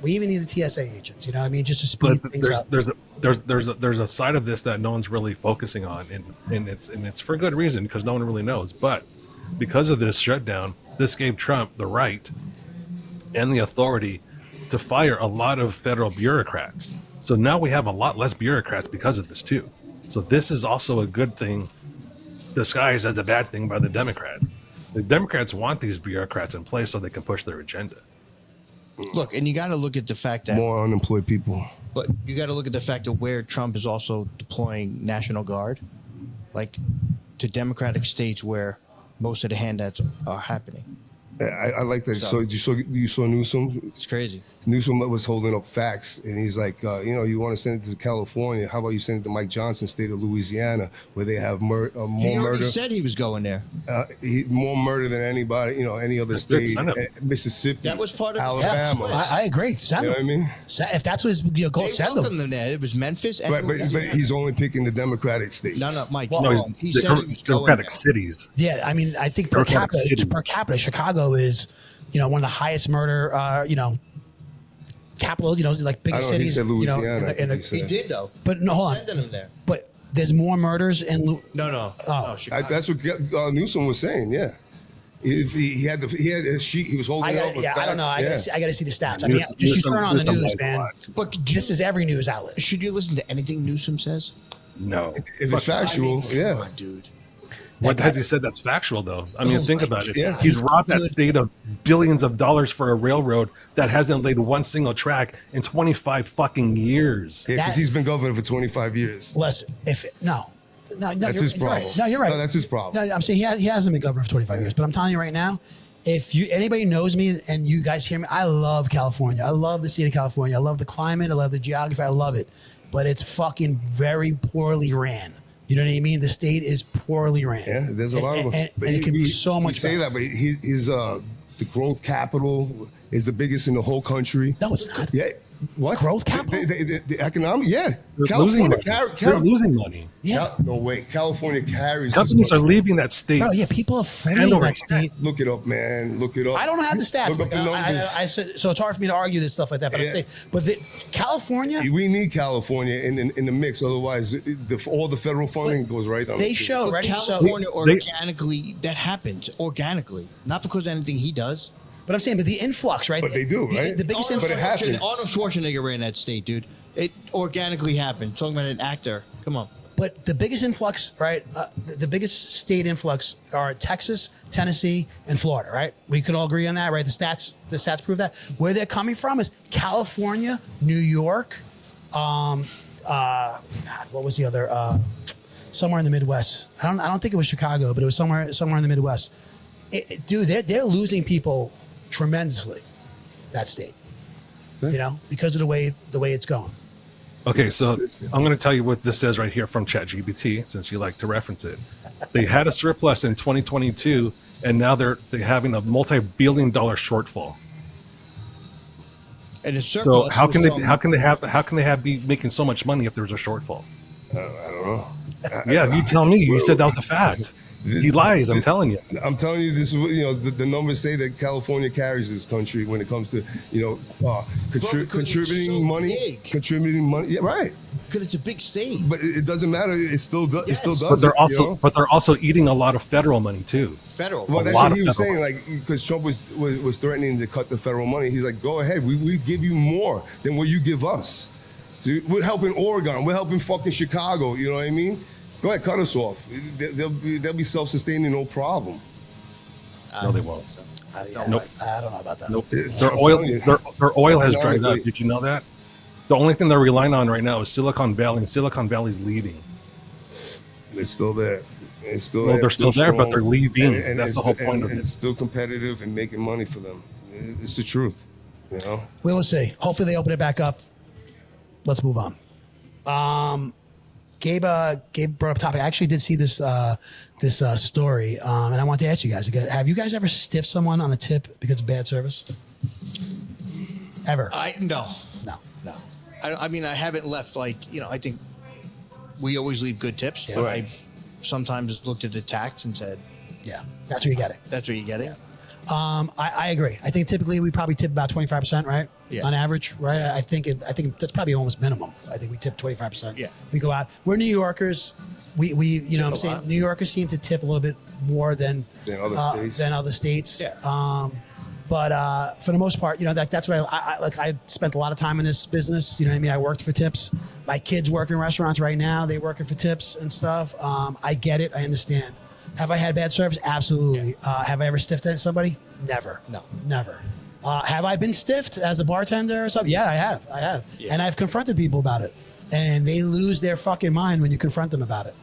We even need the TSA agents. You know what I mean? Just to speed things up. There's a side of this that no one's really focusing on, and it's for good reason, because no one really knows. But because of this shutdown, this gave Trump the right and the authority to fire a lot of federal bureaucrats. So now we have a lot less bureaucrats because of this too. So this is also a good thing disguised as a bad thing by the Democrats. The Democrats want these bureaucrats in place so they can push their agenda. Look, and you got to look at the fact that More unemployed people. But you got to look at the fact of where Trump is also deploying National Guard, like to Democratic states where most of the handouts are happening. I like that. So you saw Newsom? It's crazy. Newsom was holding up facts, and he's like, you want to send it to California? How about you send it to Mike Johnson, state of Louisiana, where they have more He already murder? said he was going there. More murder than anybody, any other state. Mississippi, That was part of Alabama. Yeah, I agree. Send You know them. what I mean? If that's what his goal, They send welcomed them. them there. It was Memphis. And Right, but he's only picking the Democratic states. No, Mike. Well, he said he was going Democratic there. cities. Yeah, I mean, I think Democratic cities. per capita, Chicago is, one of the highest murder, capital, like biggest I don't know, he cities. said Louisiana, I think he He said. did though. But no, hold on. Sending him there. But there's more murders in. No. Oh. Chicago. That's what Newsom was saying. Yeah, he had his sheet. He was holding it up with facts. I don't know. I Yeah. got to see the stats. I mean, just turn on the news, man. But This is every news outlet. should you listen to anything Newsom says? No. If it's factual, yeah. Come on, dude. What has he said that's factual, though? I mean, think about it. Yeah. He's robbed that state of billions of dollars for a railroad that hasn't laid one single track in 25 fucking years. Yeah, because That- he's been governor for 25 years. Listen, no, That's his you're right. problem. No, you're right. No, that's his problem. No, I'm saying he hasn't been governor for 25 years, but I'm telling you right now, if anybody knows me and you guys hear me, I love California. I love the state of California. I love the climate. I love the geography. I love it, but it's fucking very poorly ran. You know what I mean? The state is poorly ran. Yeah, there's a lot of them. And But it could be we- so much We say better. that, but he's the growth capital is the biggest in the whole country. No, it's not. Yeah. What? Growth capital? The economic, yeah. They're losing money. They're losing money. Yeah. No way. California carries. Companies this are country. leaving that state. Bro, yeah, people are fleeing And over that state. Look it up, man. Look it up. I don't have the stats. Look up the numbers. I said, so it's hard for me to argue this stuff like that. But Yeah. I'd say, California, We need California in the mix. Otherwise, all the federal funding goes right on. they the show, But ready? California So, organically, that happens organically, not because of anything he does. but I'm saying, but the influx, right? But they do, right? The biggest But it influx. happens. Arnold Schwarzenegger ran that state, dude. It organically happened. Talking about an actor. Come on. But the biggest influx, right? The biggest state influx are Texas, Tennessee, and Florida, right? We could all agree on that, right? The stats prove that. Where they're coming from is California, New York, God, what was the other? Somewhere in the Midwest. I don't think it was Chicago, but it was somewhere in the Midwest. Dude, they're losing people tremendously. That state, because of the way it's going. Okay, so I'm going to tell you what this says right here from ChatGPT, since you like to reference it. They had a surplus in 2022, and now they're having a multi-billion-dollar shortfall. And it's So how can they be making so much money if there's a shortfall? I don't know. Yeah, you tell me. You said that was a fact. He lies. I'm telling you. I'm telling you, this is the numbers say that California carries this country when it comes to contributing so money, big. contributing money. Yeah, right. Because it's a big state. But it doesn't matter. It still does. It still does. But they're it, you know? also eating a lot of federal money too. Federal. Well, that's lot what he of was federal saying. Like, because Trump was threatening to cut the federal money. He's like, go ahead. We give you more than what you give us. So we're helping Oregon. We're helping fucking Chicago. You know what I mean? Go ahead, cut us off. They'll be self-sustaining, no problem. No, they won't. I Nope. don't know about that. Nope. I'm Their telling you. oil has dried Economically. up. Did you know that? The only thing they're relying on right now is Silicon Valley, and Silicon Valley's leaving. It's still there. It's still Well, there. they're still there, but strong. they're leaving. And That's it's the whole still- point of and it. it's still competitive and making money for them. It's the truth. You know. We will see. Hopefully they open it back up. Let's move on. Gabe brought up a topic. I actually did see this story, and I want to ask you guys: have you guys ever stiffed someone on a tip because of bad service? Ever? No. No. I mean, I haven't left I think we always leave good tips. Yeah. But I've sometimes looked at the tax and said, Yeah, that's where you get it. "That's where you get it." I agree. I think typically we probably tip about 25%, right? Yeah. On average, right? I think that's probably almost minimum. I think we tip 25%. Yeah. We go out. We're New Yorkers. We you know what I'm saying, lot. New Yorkers seem to tip a little bit more than other states. Yeah. But for the most part, that's what I spent a lot of time in this business. You know what I mean? I worked for tips. My kids work in restaurants right now. They working for tips and stuff. I get it. I understand. Have I had bad service? Absolutely. Have I ever stiffed at somebody? Never. No. Never. Have I been stiffed as a bartender or something? Yeah, I have. Yeah. And I've confronted people about it. And they lose their fucking mind when you confront them about it.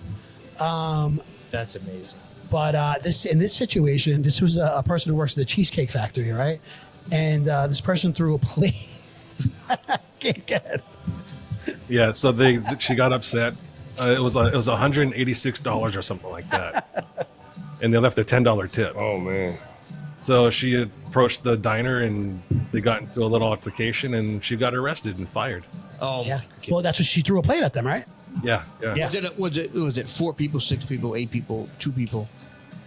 That's amazing. But in this situation, this was a person who works at the Cheesecake Factory, right? And this person threw a plate. Yeah, so she got upset. It was $186 or something like that, and they left a $10 tip. Oh man. So she approached the diner, and they got into a little altercation, and she got arrested and fired. Oh, Yeah. Well, that's what she threw a plate at them, right? Yeah. Was it 4 people, 6 people, 8 people, 2 people?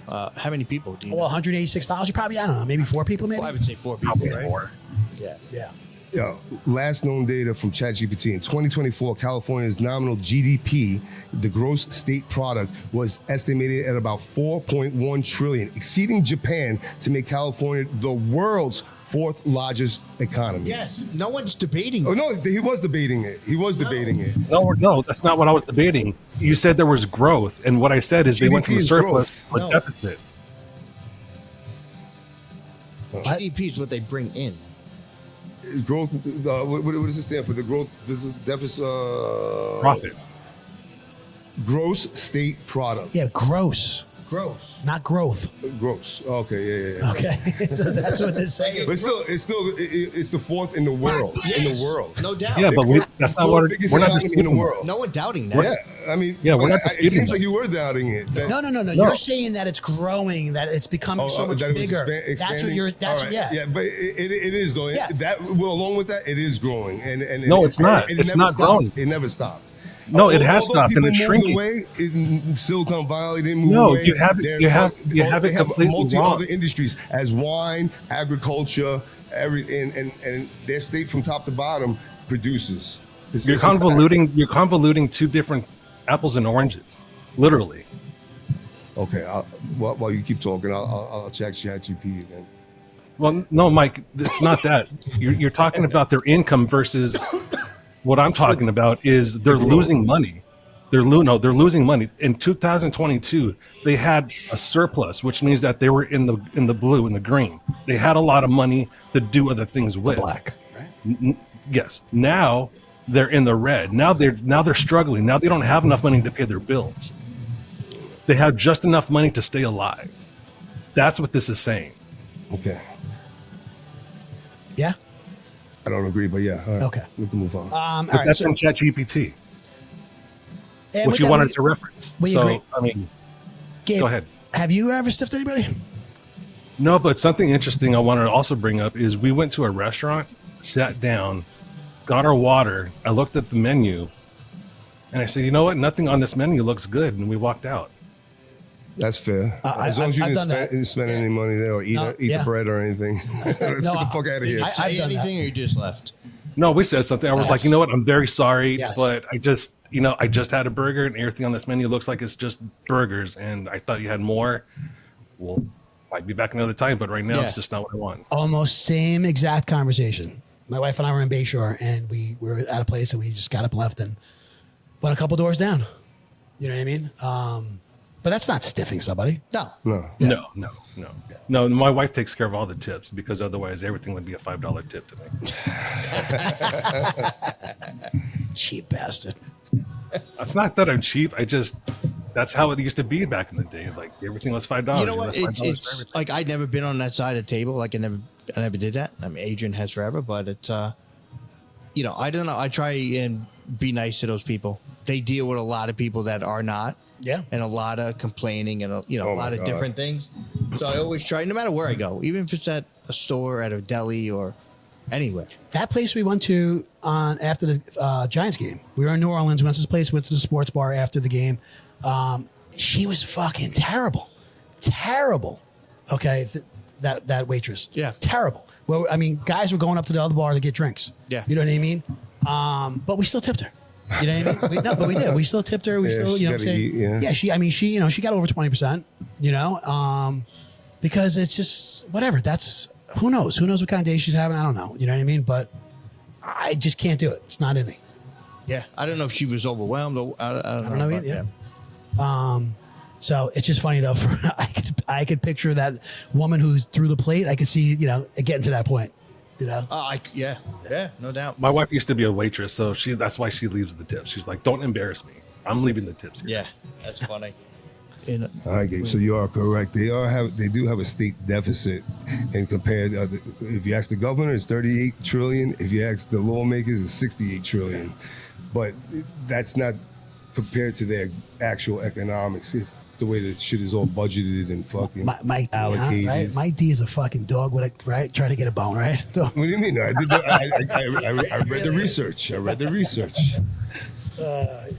How many people do you Well, know? $186. You probably, I don't know, maybe 4 people, maybe. Well, I would say 4 people, Probably right? more. Yeah. Yeah. Yeah, last known data from ChatGPT. In 2024, California's nominal GDP, the gross state product, was estimated at about 4.1 trillion, exceeding Japan to make California the world's 4th largest economy. Yes. No one's debating. Oh no, he was debating it. Debating it. No, that's not what I was debating. You said there was growth, and what I said is they went from GDP is surplus growth. to a deficit. GDP is what they bring in. Growth. What does it stand for? The growth deficit. Profits. Gross state product. Yeah, gross, Gross. not growth. Gross. Okay. Yeah. Okay. So that's what they're saying. But it's the 4th in the world. In the world. No doubt. Yeah, but that's not what biggest we're not economy in the disputing. world. No one doubting that. Yeah, I mean, Yeah, we're not it disputing seems that. like you were doubting it. No. You're saying that it's growing, that it's becoming so much that it was bigger. expanding? That's what you're. That's All right. yeah. Yeah, but it is though. Yeah. Along with that, it is growing. And No, it's not. It It's never not stopped. growing. It never stopped. No, it has Although stopped, and it's people moved shrinking. away, in Silicon Valley didn't move No, away. you have it- you have it completely multi wrong. other industries as wine, agriculture, everything, and their state from top to bottom produces. You're convoluting two different apples and oranges, literally. Okay, while you keep talking, I'll check ChatGPT again. Well, no, Mike, it's not that. You're talking about their income versus what I'm talking about is they're losing money. They're losing money. In 2022, they had a surplus, which means that they were in the blue, in the green. They had a lot of money to do other things with. Black, right? Yes. Now they're in the red. Now they're struggling. Now they don't have enough money to pay their bills. They have just enough money to stay alive. That's what this is saying. Okay, Yeah. I don't agree, but yeah. All right. Okay. We can move on. All But right. that's So, from ChatGPT, and which with you that, wanted to reference. we So, agree. I mean, Gabe, go ahead. Have you ever stiffed anybody? No, but something interesting I wanted to also bring up is we went to a restaurant, sat down, got our water. I looked at the menu, and I said, you know what? Nothing on this menu looks good. And we walked out. That's fair. As long as you I've done that. didn't spend any money there or eat yeah. the bread or anything. Let's No, get the fuck out of here. I've Say done that. anything or you just left? No, we said something. I was like, you know what? I'm very sorry, Yes. but I just had a burger, and everything on this menu looks like it's just burgers, and I thought you had more. Well, might be back another time, but right now Yeah. it's just not what I want. Almost same exact conversation. My wife and I were in Bayshore, and we were at a place, and we just got up, left, and went a couple doors down. You know what I mean? But that's not stiffing somebody. No. No. No. My wife takes care of all the tips because otherwise everything would be a $5 tip to me. Cheap bastard. It's not that I'm cheap. That's how it used to be back in the day. Like everything was $5. You know what? It was $5 for It's everything. like I'd never been on that side of the table. Like I never did that. I mean, Adrian has forever, but it's I don't know. I try and be nice to those people. They deal with a lot of people that are not. Yeah. And a lot of complaining and, a lot of different things. So I always try, no matter where I go, even if it's at a store, at a deli, or anywhere. That place we went to after the Giants game. We were in New Orleans. We went to this place, went to the sports bar after the game. She was fucking terrible. Terrible. Okay. That waitress. Yeah. Terrible. Well, I mean, guys were going up to the other bar to get drinks. Yeah. You know what I mean? But we still tipped her. You know what I mean? But we did. We still tipped her. We still, you know what I'm saying? Yeah. She got over 20%, because it's just whatever. Who knows? Who knows what kind of day she's having? I don't know. You know what I mean? But I just can't do it. It's not in me. Yeah. I don't know if she was overwhelmed. Or, I don't know either. Yeah. So it's just funny though. I could picture that woman who's through the plate. I could see, getting to that point. Yeah, no doubt. My wife used to be a waitress, so that's why she leaves the tips. She's like, "Don't embarrass me. I'm leaving the tips." Yeah, that's funny. All right, Gabe. So you are correct. They do have a state deficit, and compared, if you ask the governor, it's 38 trillion. If you ask the lawmakers, it's 68 trillion. But that's not compared to their actual economics. It's the way that shit is all budgeted and fucking allocated. Right? Mike D is a fucking dog with trying to get a bone, right? So, what do you mean? I read the research. It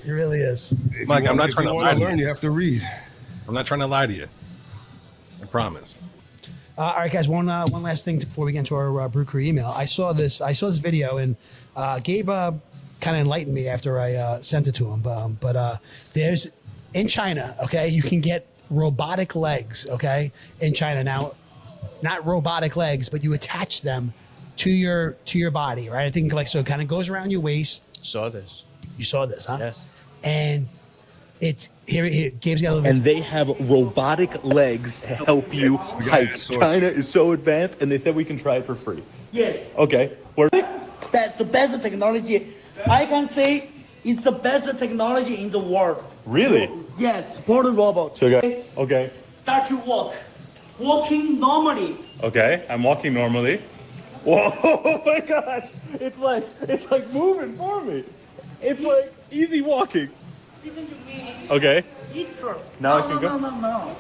really is. Mike, I'm not trying to lie to learn. You have to read. I'm not trying to lie to you. I promise. All right, guys. One last thing before we get into our Brew Crew email. I saw this video, and Gabe kind of enlightened me after I sent it to him. But there's in China, okay, you can get robotic legs, okay, in China now. Not robotic legs, but you attach them to your body, right? I think so. It kind of goes around your waist. Saw this. You saw this, huh? Yes. And it's here. Gabe's got a little. And they have robotic legs to help you hike. China is so advanced, and they said we can try it for free. Yes. Okay. That's the best technology. I can say it's the best technology in the world. Really? Yes. For the robot. So, okay. Start to walk. Walking normally. Okay, I'm walking normally. Whoa! Oh my gosh! It's like moving for me. It's like easy walking. Listen to me. Okay. It's for. Now I can go? No.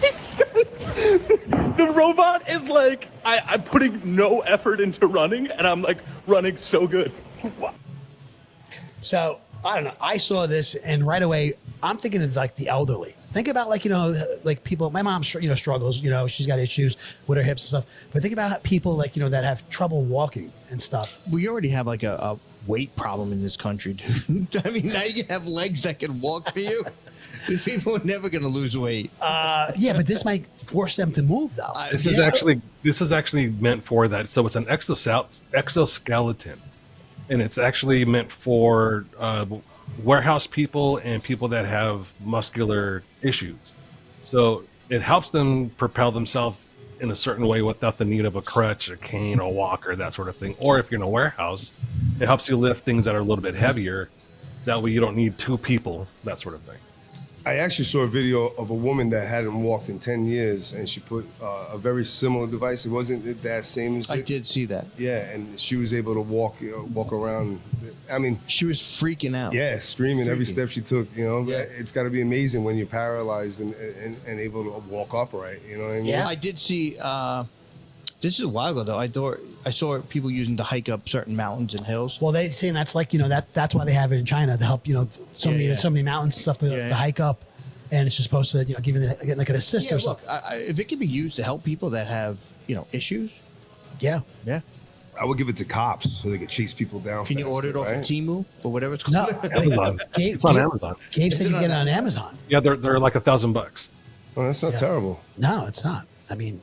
It's just, the robot is like, I'm putting no effort into running, and I'm like running so good. So I don't know. I saw this, and right away I'm thinking of like the elderly. Think about like people. My mom, struggles. She's got issues with her hips and stuff. But think about people that have trouble walking and stuff. We already have like a weight problem in this country, dude. I mean, now you have legs that can walk for you. These people are never going to lose weight. Yeah, but this might force them to move, though. This is actually meant for that. So it's an exoskeleton, and it's actually meant for warehouse people and people that have muscular issues. So it helps them propel themselves in a certain way without the need of a crutch, a cane, a walker, that sort of thing. Or if you're in a warehouse, it helps you lift things that are a little bit heavier. That way you don't need two people, that sort of thing. I actually saw a video of a woman that hadn't walked in 10 years, and she put a very similar device. It wasn't that same as I did see that. Yeah, and she was able to walk around. I mean, she was freaking out. Yeah, screaming every step she took. Yeah. It's got to be amazing when you're paralyzed and able to walk upright. You know what I mean? Yeah, I did see. This is a while ago, though. I saw people using to hike up certain mountains and hills. Well, they saying that's like that's why they have it in China to help so many mountains and stuff to hike up, and it's just supposed to give you like an assist or something. Look, if it can be used to help people that have issues, yeah. I would give it to cops so they could chase people down. Can you order it off of Temu or whatever it's called? No, Amazon. It's on Amazon. Gabe said you get it on Amazon. Yeah, they're like $1,000. Oh, that's not terrible. No, it's not. I mean,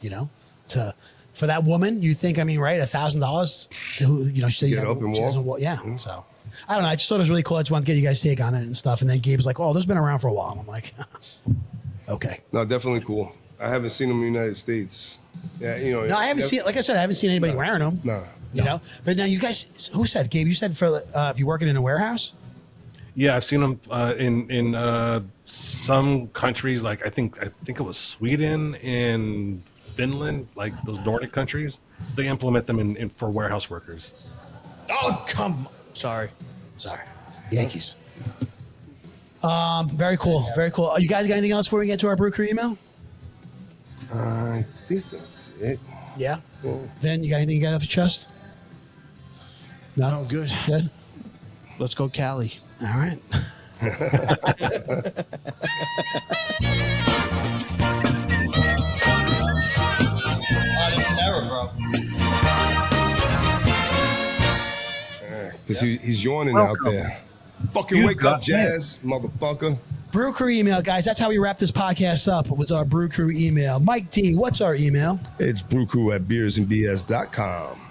for that woman, you think, right, $1,000 to she said get up and walk. Yeah. So I don't know. I just thought it was really cool. I just wanted to get you guys' take on it and stuff. And then Gabe's like, "Oh, this has been around for a while." I'm like, okay. No, definitely cool. I haven't seen them in the United States. Yeah, No, I haven't seen. Like I said, I haven't seen anybody wearing them. No. But now you guys, who said, Gabe? You said for if you're working in a warehouse. Yeah, I've seen them in some countries. Like I think it was Sweden and Finland, like those Nordic countries. They implement them in for warehouse workers. Oh, come on. Sorry. Yankees. Very cool. Very cool. You guys got anything else before we get to our Brew Crew email? I think that's it. Yeah. Vin, you got anything you got off your chest? No, good. Good. Let's go, Cali. All right. Because he's yawning out there. Fucking wake up, Jazz, motherfucker. Brew Crew email, guys. That's how we wrap this podcast up with our Brew Crew email. Mike D, what's our email? It's brewcrew@beersandbs.com.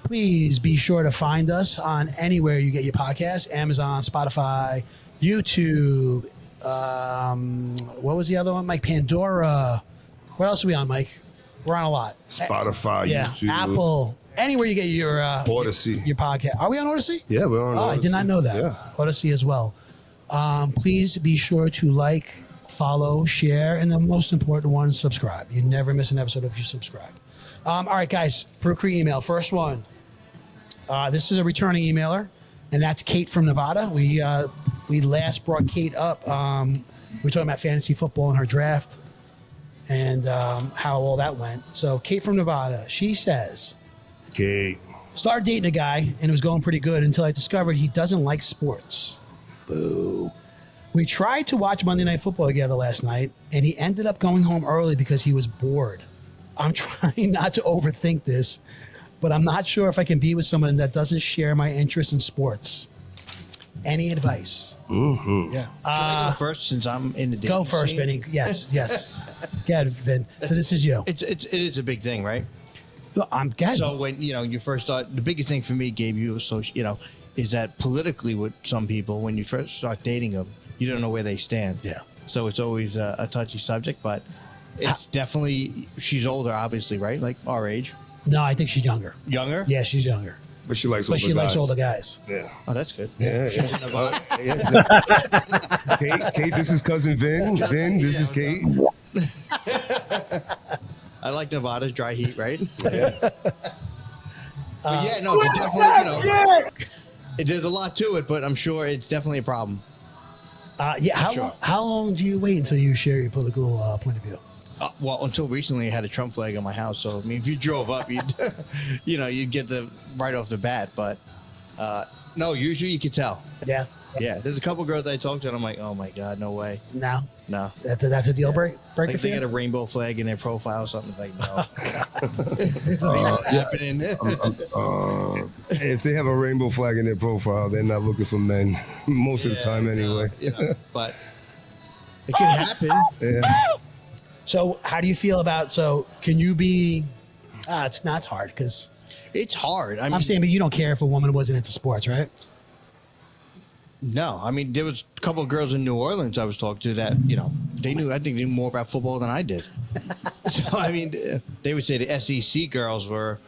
Please be sure to find us on anywhere you get your podcasts, Amazon, Spotify, YouTube. What was the other one, Mike? Pandora. What else are we on, Mike? We're on a lot. Spotify, yeah, YouTube. Apple. Anywhere you get your Odyssey. your podcast. Are we on Odyssey? Yeah, we're on Odyssey. I did not know that. Yeah. Odyssey as well. Please be sure to like, follow, share, and the most important one, subscribe. You never miss an episode if you subscribe. All right, guys. Brew Crew email. First one. This is a returning emailer, and that's Kate from Nevada. We last brought Kate up. We were talking about fantasy football and her draft and how all that went. So Kate from Nevada, she says, Kate. Started dating a guy, and it was going pretty good until I discovered he doesn't like sports. Boo. We tried to watch Monday Night Football together last night, and he ended up going home early because he was bored. I'm trying not to overthink this, but I'm not sure if I can be with someone that doesn't share my interest in sports. Any advice? Mm-hmm. Yeah. Can I go first since I'm in the dating Go first, scene? Vinny. Yes. Go ahead, Vin. So this is you. It is a big thing, right? I'm good. So when you first start, the biggest thing for me, Gabe, is that politically with some people, when you first start dating them, you don't know where they stand. Yeah. So it's always a touchy subject, but it's definitely, she's older, obviously, right? Like our age. No, I think she's younger. Younger? Yeah, she's younger. But she likes But older she likes guys. older guys. Yeah. Oh, that's good. Yeah. Kate, this is Cousin Vin. Vin, this is Kate. I like Nevada's dry heat, right? Yeah. But yeah, no, it's definitely, there's a lot to it, but I'm sure it's definitely a problem. How long do you wait until you share your political point of view? Well, until recently, I had a Trump flag on my house. So, I mean, if you drove up, you'd get the right off the bat. But no, usually you could tell. Yeah. Yeah. There's a couple girls I talked to, and I'm like, oh my God, no way. No. That's a deal breaker Like for they you? got a rainbow flag in their profile or something. Like, no. It's not happening. If they have a rainbow flag in their profile, they're not looking for men most of the time anyway. But it can happen. Yeah. So how do you feel about, can you be, it's hard because. It's hard. I'm saying, but you don't care if a woman wasn't into sports, right? No, I mean, there was a couple of girls in New Orleans I was talking to that, they knew more about football than I did. So, I mean, they would say the SEC girls were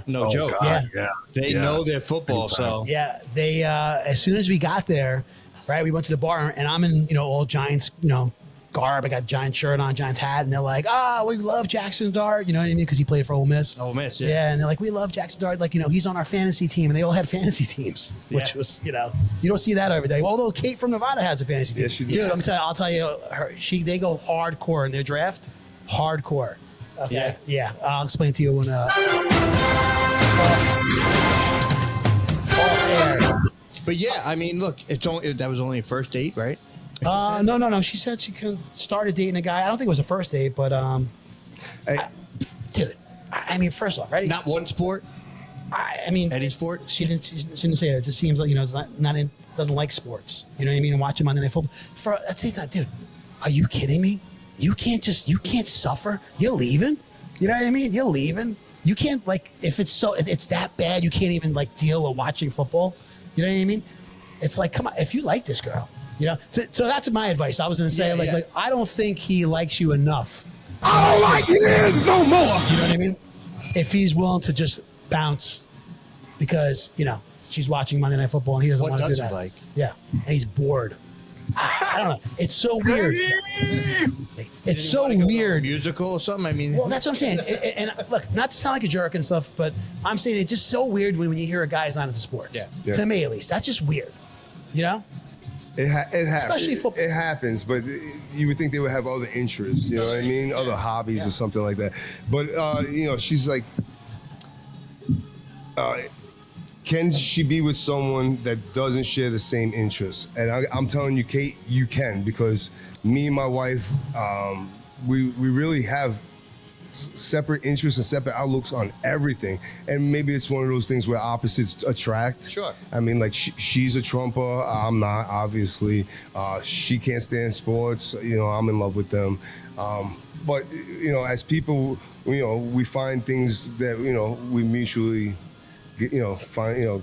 no joke. God, They know their football, so. Yeah, they, as soon as we got there, right, we went to the bar, and I'm in, all Giants, garb. I got a Giant shirt on, Giants hat, and they're like, we love Jackson Dart, you know what I mean? Because he played for Ole Miss. Ole Miss, yeah. Yeah, and they're like, we love Jackson Dart, like, he's on our fantasy team, and they all had fantasy teams, which was, you don't see that every day. Although Kate from Nevada has a fantasy team. Yes, she does. Yeah, I'll tell you, they go hardcore in their draft, hardcore. Okay. Yeah. I'll explain to you when. But yeah, I mean, look, that was only a first date, right? No. She said she started dating a guy. I don't think it was a first date, but dude, I mean, first off, right? Not one sport. I mean, any sport. She didn't say that. It just seems like it's doesn't like sports. You know what I mean? And watching Monday Night Football. At the same time, dude, are you kidding me? You can't suffer. You're leaving. You know what I mean? You're leaving. You can't if it's that bad, you can't even deal with watching football. You know what I mean? It's like, come on, if you like this girl. So that's my advice. I was going to say, I don't think he likes you enough. I don't like it no more. You know what I mean? If he's willing to just bounce because, she's watching Monday Night Football and he doesn't want to do that. What does he like? Yeah. And he's bored. I don't know. It's so weird. It's so Like a weird. musical or something. I mean, Well, that's what I'm saying. And look, not to sound like a jerk and stuff, but I'm saying it's just so weird when you hear a guy's not into sports. Yeah. To me, at least, that's just weird. You know. It happens. Especially football. It happens, but you would think they would have other interests, you know what I mean? Other hobbies or something like that. But, she's like, can she be with someone that doesn't share the same interests? And I'm telling you, Kate, you can, because me and my wife, we really have separate interests and separate outlooks on everything. And maybe it's one of those things where opposites attract. Sure. I mean, like she's a Trumper. I'm not, obviously. She can't stand sports. I'm in love with them. But, as people, we find things that, we mutually, find,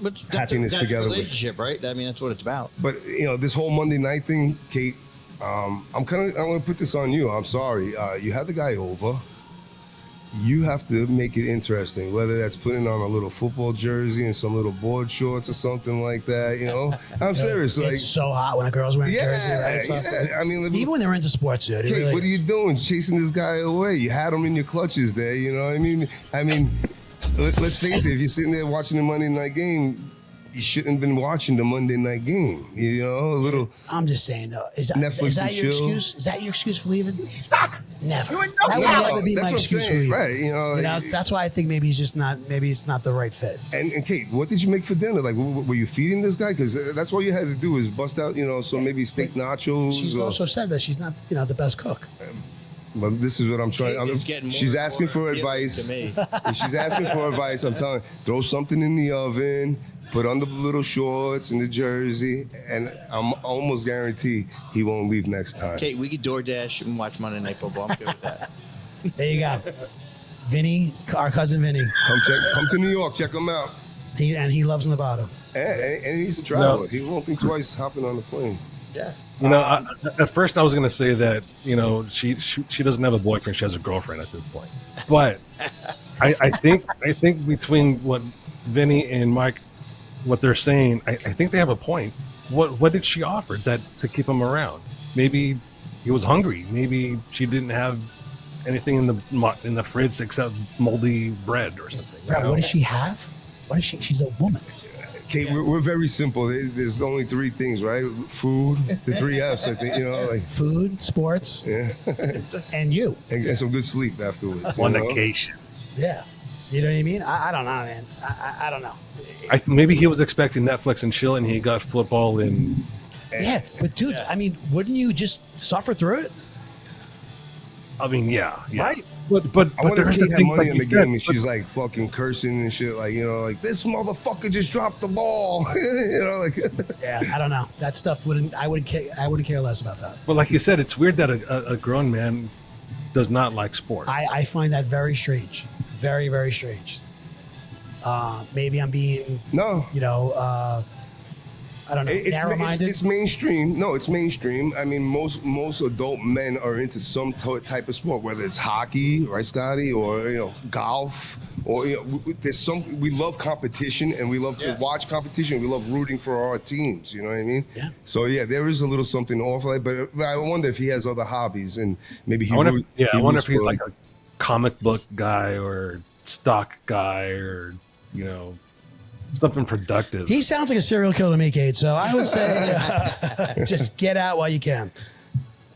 But happiness that's together. A relationship, right? I mean, that's what it's about. But, this whole Monday night thing, Kate, I'm going to put this on you. I'm sorry. You have the guy over. You have to make it interesting, whether that's putting on a little football jersey and some little board shorts or something like that. I'm serious. It's so hot when a girl's wearing a jersey, right? Yeah. I mean, even when they're into sports, dude. Kate, really what are you doing? Chasing this guy away? You had him in your clutches there. You know what I mean? Let's face it. If you're sitting there watching the Monday night game, you shouldn't have been watching the Monday night game. A little. I'm just saying though. Is that your chill. excuse? Is that your excuse for leaving? Stop. Never. You That would never be my excuse for leaving. Right. That's why I think maybe he's just not. Maybe it's not the right fit. And Kate, what did you make for dinner? Like, were you feeding this guy? Because that's all you had to do is bust out, maybe steak nachos. She's also said that she's not, the best cook. But this is what I'm trying. She's asking for advice. To me. If she's asking for advice, I'm telling her, throw something in the oven, put on the little shorts and the jersey, and I'm almost guarantee he won't leave next time. Kate, we could DoorDash and watch Monday Night Football. I'm good with that. There you go. Vinny, our cousin Vinny. Come to New York, check him out. He loves Nevada. And he's a traveler. He won't think twice hopping on the plane. Yeah. At first I was going to say that, she doesn't have a boyfriend. She has a girlfriend at this point. But I think between what Vinny and Mike, what they're saying, I think they have a point. What did she offer to keep him around? Maybe he was hungry. Maybe she didn't have anything in the fridge except moldy bread or something. Bro, what does she have? What is she? She's a woman. Kate, we're very simple. There's only three things, right? Food, the three F's, I think, like food, sports, and you. And some good sleep afterwards. Fornication. Yeah. You know what I mean? I don't know, man. I don't know. Maybe he was expecting Netflix and chill, and he got football and. Yeah, but dude, I mean, wouldn't you just suffer through it? I mean, yeah. Right. But I wonder if Kate had money like in the game and she's like fucking cursing and shit, like this motherfucker just dropped the ball, Yeah, I don't know. That stuff I wouldn't care less about that. But like you said, it's weird that a grown man does not like sports. I find that very strange, very very strange. Maybe I'm being I don't know, narrow-minded. It's mainstream. No, it's mainstream. I mean, most adult men are into some type of sport, whether it's hockey, right, Scotty, or golf, or we love competition and we love to watch competition. We love rooting for our teams. You know what I mean? Yeah. So there is a little something off like, but I wonder if he has other hobbies and maybe I wonder if he's like a comic book guy or stock guy or something productive. He sounds like a serial killer to me, Kate. So I would say just get out while you can.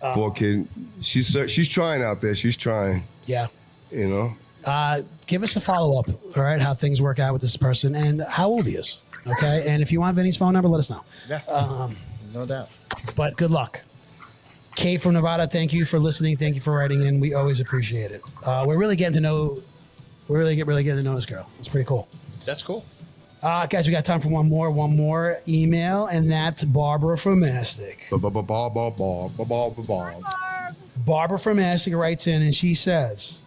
Poor kid. She's trying out there. She's trying. Yeah. Give us a follow-up, all right, how things work out with this person and how old he is, okay? And if you want Vinny's phone number, let us know. Yeah, no doubt. But good luck. Kate from Nevada, thank you for listening. Thank you for writing in. We always appreciate it. We're really getting to know this girl. It's pretty cool. That's cool. Guys, we got time for one more email, and that's Barbara from Mastic. Barbara from Mastic writes in, and she says,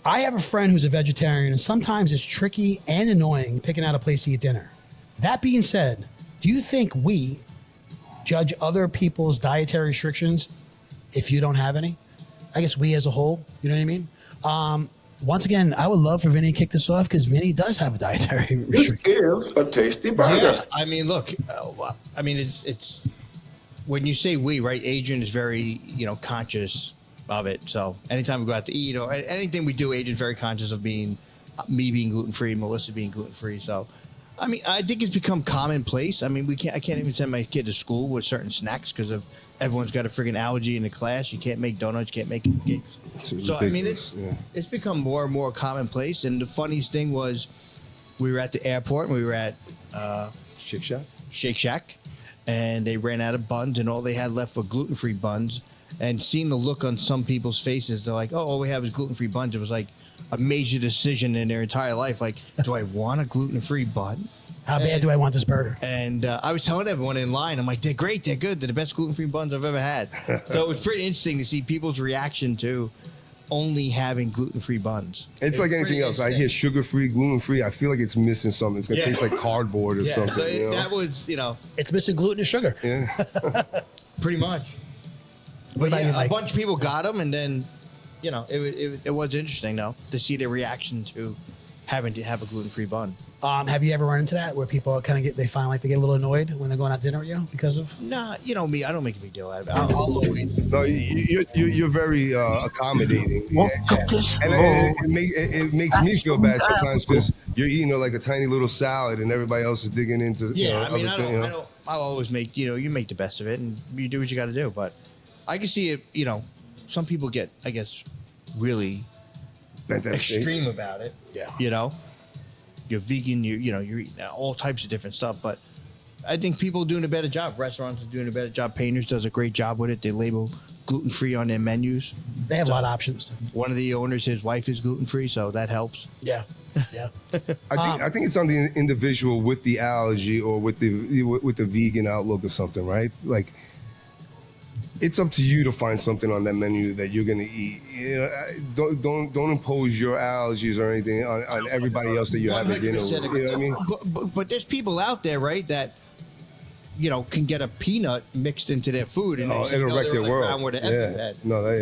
I have a friend who's a vegetarian, and sometimes it's tricky and annoying picking out a place to eat dinner. That being said, do you think we judge other people's dietary restrictions if you don't have any? I guess we as a whole, you know what I mean? Once again, I would love for Vinny to kick this off because Vinny does have a dietary restriction. This is a tasty burger. Yeah, I mean, look, it's when you say we, right? Adrian is very, conscious of it. So anytime we go out to eat or anything we do, Adrian's very conscious of me being gluten free, Melissa being gluten free. So, I mean, I think it's become commonplace. I mean, I can't even send my kid to school with certain snacks because of everyone's got a friggin' allergy in the class. You can't make donuts, you can't make cakes. So I mean, it's become more and more commonplace. And the funniest thing was, we were at the airport and we were at Shake Shack, and they ran out of buns, and all they had left were gluten-free buns. And seeing the look on some people's faces, they're like, "Oh, all we have is gluten-free buns." It was like a major decision in their entire life. Like, do I want a gluten-free bun? How bad do I want this burger? And I was telling everyone in line, I'm like, they're great, they're good, they're the best gluten-free buns I've ever had. So it was pretty interesting to see people's reaction to only having gluten-free buns. It's like anything else. I hear sugar-free, gluten-free. I feel like it's missing something. It's going to taste like cardboard or something. So that was, It's missing gluten and sugar. Yeah. Pretty much. But a bunch of people got them, and then, it was interesting, though, to see their reaction to having to have a gluten-free bun. Have you ever run into that where people kind of they find like they get a little annoyed when they're going out to dinner with you because of? Nah, you know me, I don't make a big deal out of it. I'll always. No, you're very accommodating. And it makes me feel bad sometimes because you're eating like a tiny little salad and everybody else is digging into. Yeah, I mean, I'll always make, you make the best of it and you do what you got to do. But I can see it, some people get, I guess, really extreme about it. Yeah. You're vegan, you're eating all types of different stuff, but I think people are doing a better job. Restaurants are doing a better job. Painters does a great job with it. They label gluten-free on their menus. They have a lot of options. One of the owners, his wife is gluten-free, so that helps. Yeah. I think it's on the individual with the allergy or with the vegan outlook or something, right? Like, it's up to you to find something on that menu that you're gonna eat. Don't impose your allergies or anything on everybody else that you're having dinner with. You know what I mean? But there's people out there, right, that can get a peanut mixed into their food and it'll wreck their world.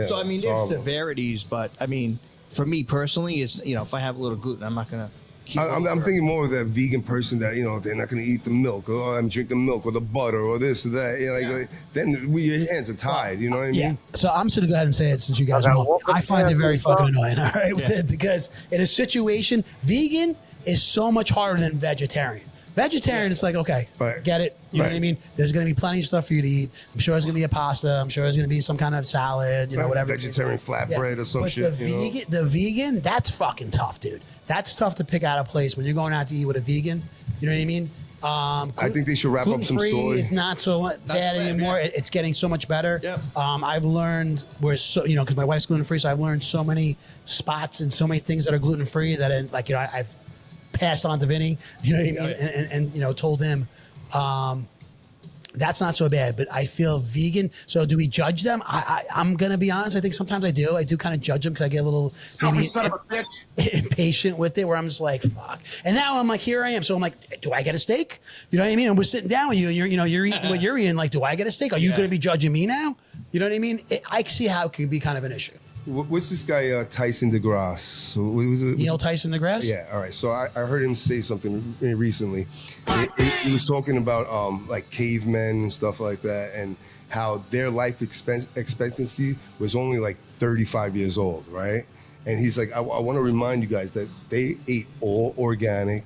So I mean, there's severities, but I mean, for me personally, is if I have a little gluten, I'm not gonna. I'm thinking more of that vegan person that they're not going to eat the milk or I'm drinking milk or the butter or this or that. Then your hands are tied. You know what I mean? Yeah. So I'm just going to go ahead and say it since you guys know. I find it very fucking annoying. All right, because in a situation, vegan is so much harder than vegetarian. Vegetarian, it's like, okay, get it. You know what I mean? There's going to be plenty of stuff for you to eat. I'm sure there's going to be a pasta. I'm sure there's going to be some kind of salad, whatever. Vegetarian flatbread or some shit. The vegan, that's fucking tough, dude. That's tough to pick out a place when you're going out to eat with a vegan. You know what I mean? I think they should wrap up some soy. Gluten-free is not so bad anymore. It's getting so much better. Yep. I've learned because my wife's gluten-free, so I've learned so many spots and so many things that are gluten-free that I've passed on to Vinny, you know what I mean? And told him, that's not so bad, but I feel vegan. So do we judge them? I'm going to be honest. I think sometimes I do. I do kind of judge them because I get a little impatient with it where I'm just like, fuck. And now I'm like, here I am. So I'm like, do I get a steak? You know what I mean? And we're sitting down with you and you're eating what you're eating. Like, do I get a steak? Are you going to be judging me now? You know what I mean? I see how it could be kind of an issue. What's this guy, Tyson DeGrasse? Neil Tyson DeGrasse? Yeah, all right. So I heard him say something recently. He was talking about like cavemen and stuff like that and how their life expectancy was only like 35 years old, right? And he's like, I want to remind you guys that they ate all organic,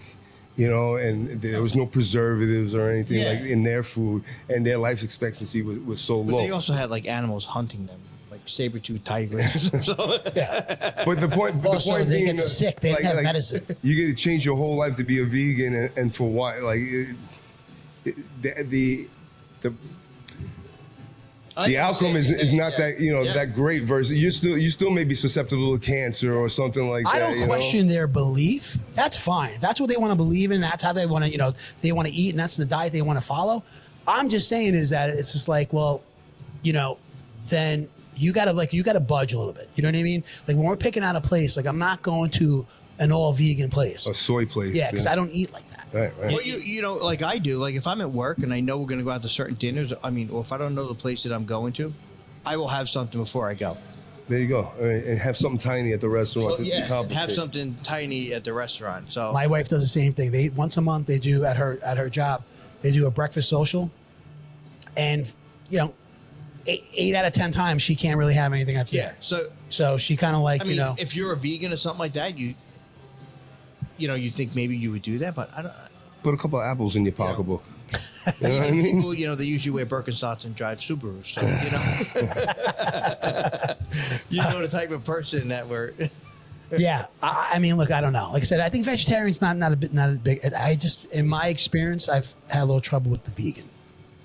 and there was no preservatives or anything like in their food, and their life expectancy was so low. But they also had like animals hunting them. Saber-toothed tigers. But the point they being, get sick. They have medicine. You get to change your whole life to be a vegan, and for what? Like the outcome is not that that great. Versus you still may be susceptible to cancer or something like that. I don't question their belief. That's fine. If that's what they want to believe in. That's how they want to they want to eat, and that's the diet they want to follow. I'm just saying is that it's just like, well, then. You gotta budge a little bit. You know what I mean? Like when we're picking out a place, like I'm not going to an all vegan place, a soy place. Yeah, because I don't eat like that. Right. Well, like I do. Like if I'm at work and I know we're gonna go out to certain dinners, or if I don't know the place that I'm going to, I will have something before I go. There you go, and have something tiny at the restaurant to compensate. Have something tiny at the restaurant. So my wife does the same thing. Once a month they do at her job, they do a breakfast social, and you know, eight out of 10 times she can't really have anything that's there. So she kind of like, I mean, you know, if you're a vegan or something like that, you think maybe you would do that, but I don't. Put a couple of apples in your pocketbook. You know what I And mean? people, they usually wear Birkenstocks and drive Subarus. So, you know the type of person that we're. yeah. I mean, look, I don't know. Like I said, I think vegetarian's not a big. I just, in my experience, I've had a little trouble with the vegan.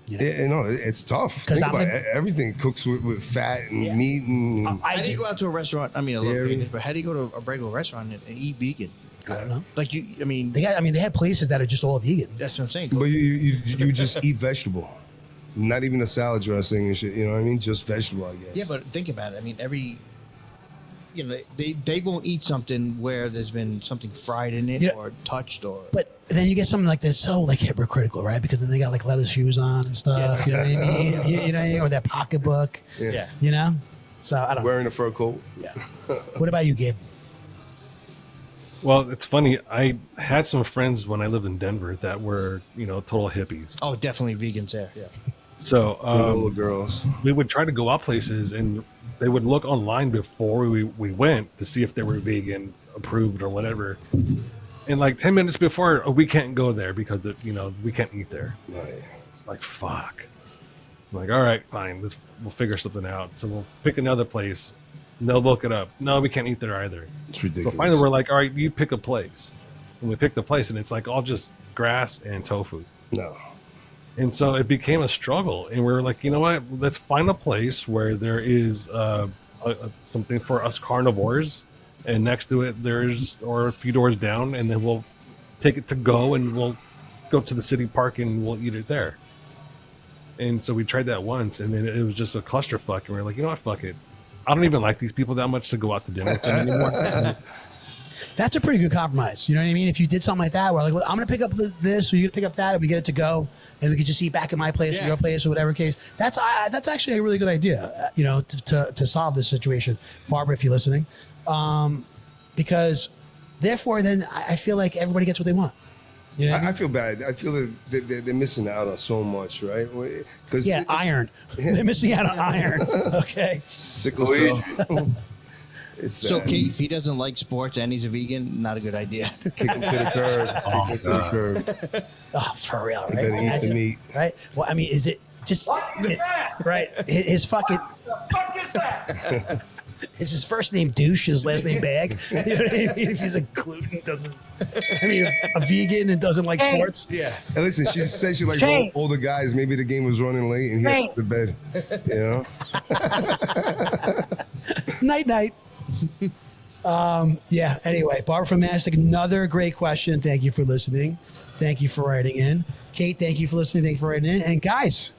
You know? It's tough. 'Cause Think about it. Everything cooks with fat and meat and. How do you go out to a restaurant? I mean, I love vegan, but how do you go to a regular restaurant and eat vegan? I don't know. Like they have places that are just all vegan. That's what I'm saying. But you just eat vegetable, not even the salad dressing and shit. You know what I mean? Just vegetable, I guess. Yeah, but think about it. I mean, they won't eat something where there's been something fried in it or touched or. But then you get something like this so like hypocritical, right? Because then they got like leather shoes on and stuff. Yeah. You know what I mean? You know what I mean? Or their pocketbook. Yeah. You know. So I don't. Wearing a fur coat. Yeah. What about you, Gabe? Well, it's funny. I had some friends when I lived in Denver that were, total hippies. Oh, definitely vegans there. Yeah. So little girls. We would try to go out places, and they would look online before we went to see if they were vegan approved or whatever. And like 10 minutes before, we can't go there because we can't eat there. Right. It's like fuck. I'm like, all right, fine. We'll figure something out. So we'll pick another place. And they'll look it up. No, we can't eat there either. It's ridiculous. So finally, we're like, all right, you pick a place. And we picked the place, and it's like all just grass and tofu. No. And so it became a struggle. And we were like, you know what? Let's find a place where there is something for us carnivores. And next to it, or a few doors down, and then we'll take it to go, and we'll go to the city park, and we'll eat it there. And so we tried that once, and then it was just a clusterfuck. And we were like, you know what? Fuck it. I don't even like these people that much to go out to dinner with them anymore. That's a pretty good compromise. You know what I mean? If you did something like that, where like, look, I'm going to pick up this, or you're going to pick up that, and we get it to go, and we could just eat back at my place or your place or whatever case. That's actually a really good idea, to solve this situation. Barbara, if you're listening. Because therefore, then I feel like everybody gets what they want. You know I feel bad. I feel that they're missing out on so much, right? Because iron. They're missing out on iron. Okay. Sickle cell. It's so, sad. Kate, if he doesn't like sports and he's a vegan, not a good idea. Kick him to the curb. Kick him to the curb. Oh, for real, right? You better eat the meat. Right? Well, I mean, is it just right? His fucking. Fuck is that? Is his first name Douche? His last name Bag? You know what I mean? If he's a gluten, a vegan and doesn't like sports. Yeah. And listen, she said she likes older guys. Maybe the game was running late and he had to bed. Night, night. Yeah. Anyway, Barbara from Mastic, another great question. Thank you for listening. Thank you for writing in. Kate, thank you for listening. Thank you for writing in. And guys,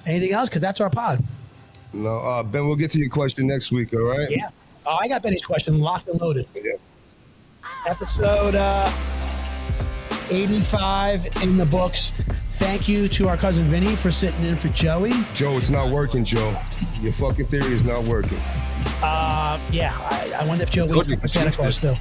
anything else? Because that's our pod. No, Ben, we'll get to your question next week, all right? Yeah. Oh, I got Benny's question locked and loaded. Yeah. Episode 85 in the books. Thank you to our cousin Vinny for sitting in for Joey. Joe, it's not working, Joe. Your fucking theory is not working. I wonder if Joe waits for Santa Claus still.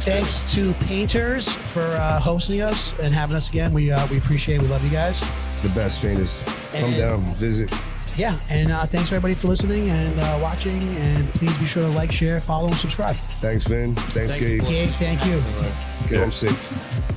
Thanks to Painters for hosting us and having us again. We appreciate it. We love you guys. The best painters. Come down, visit. Yeah, and thanks everybody for listening and watching. And please be sure to like, share, follow, and subscribe. Thanks, Vin. Thanks, Gabe. Gabe, thank you. All right. Get home safe.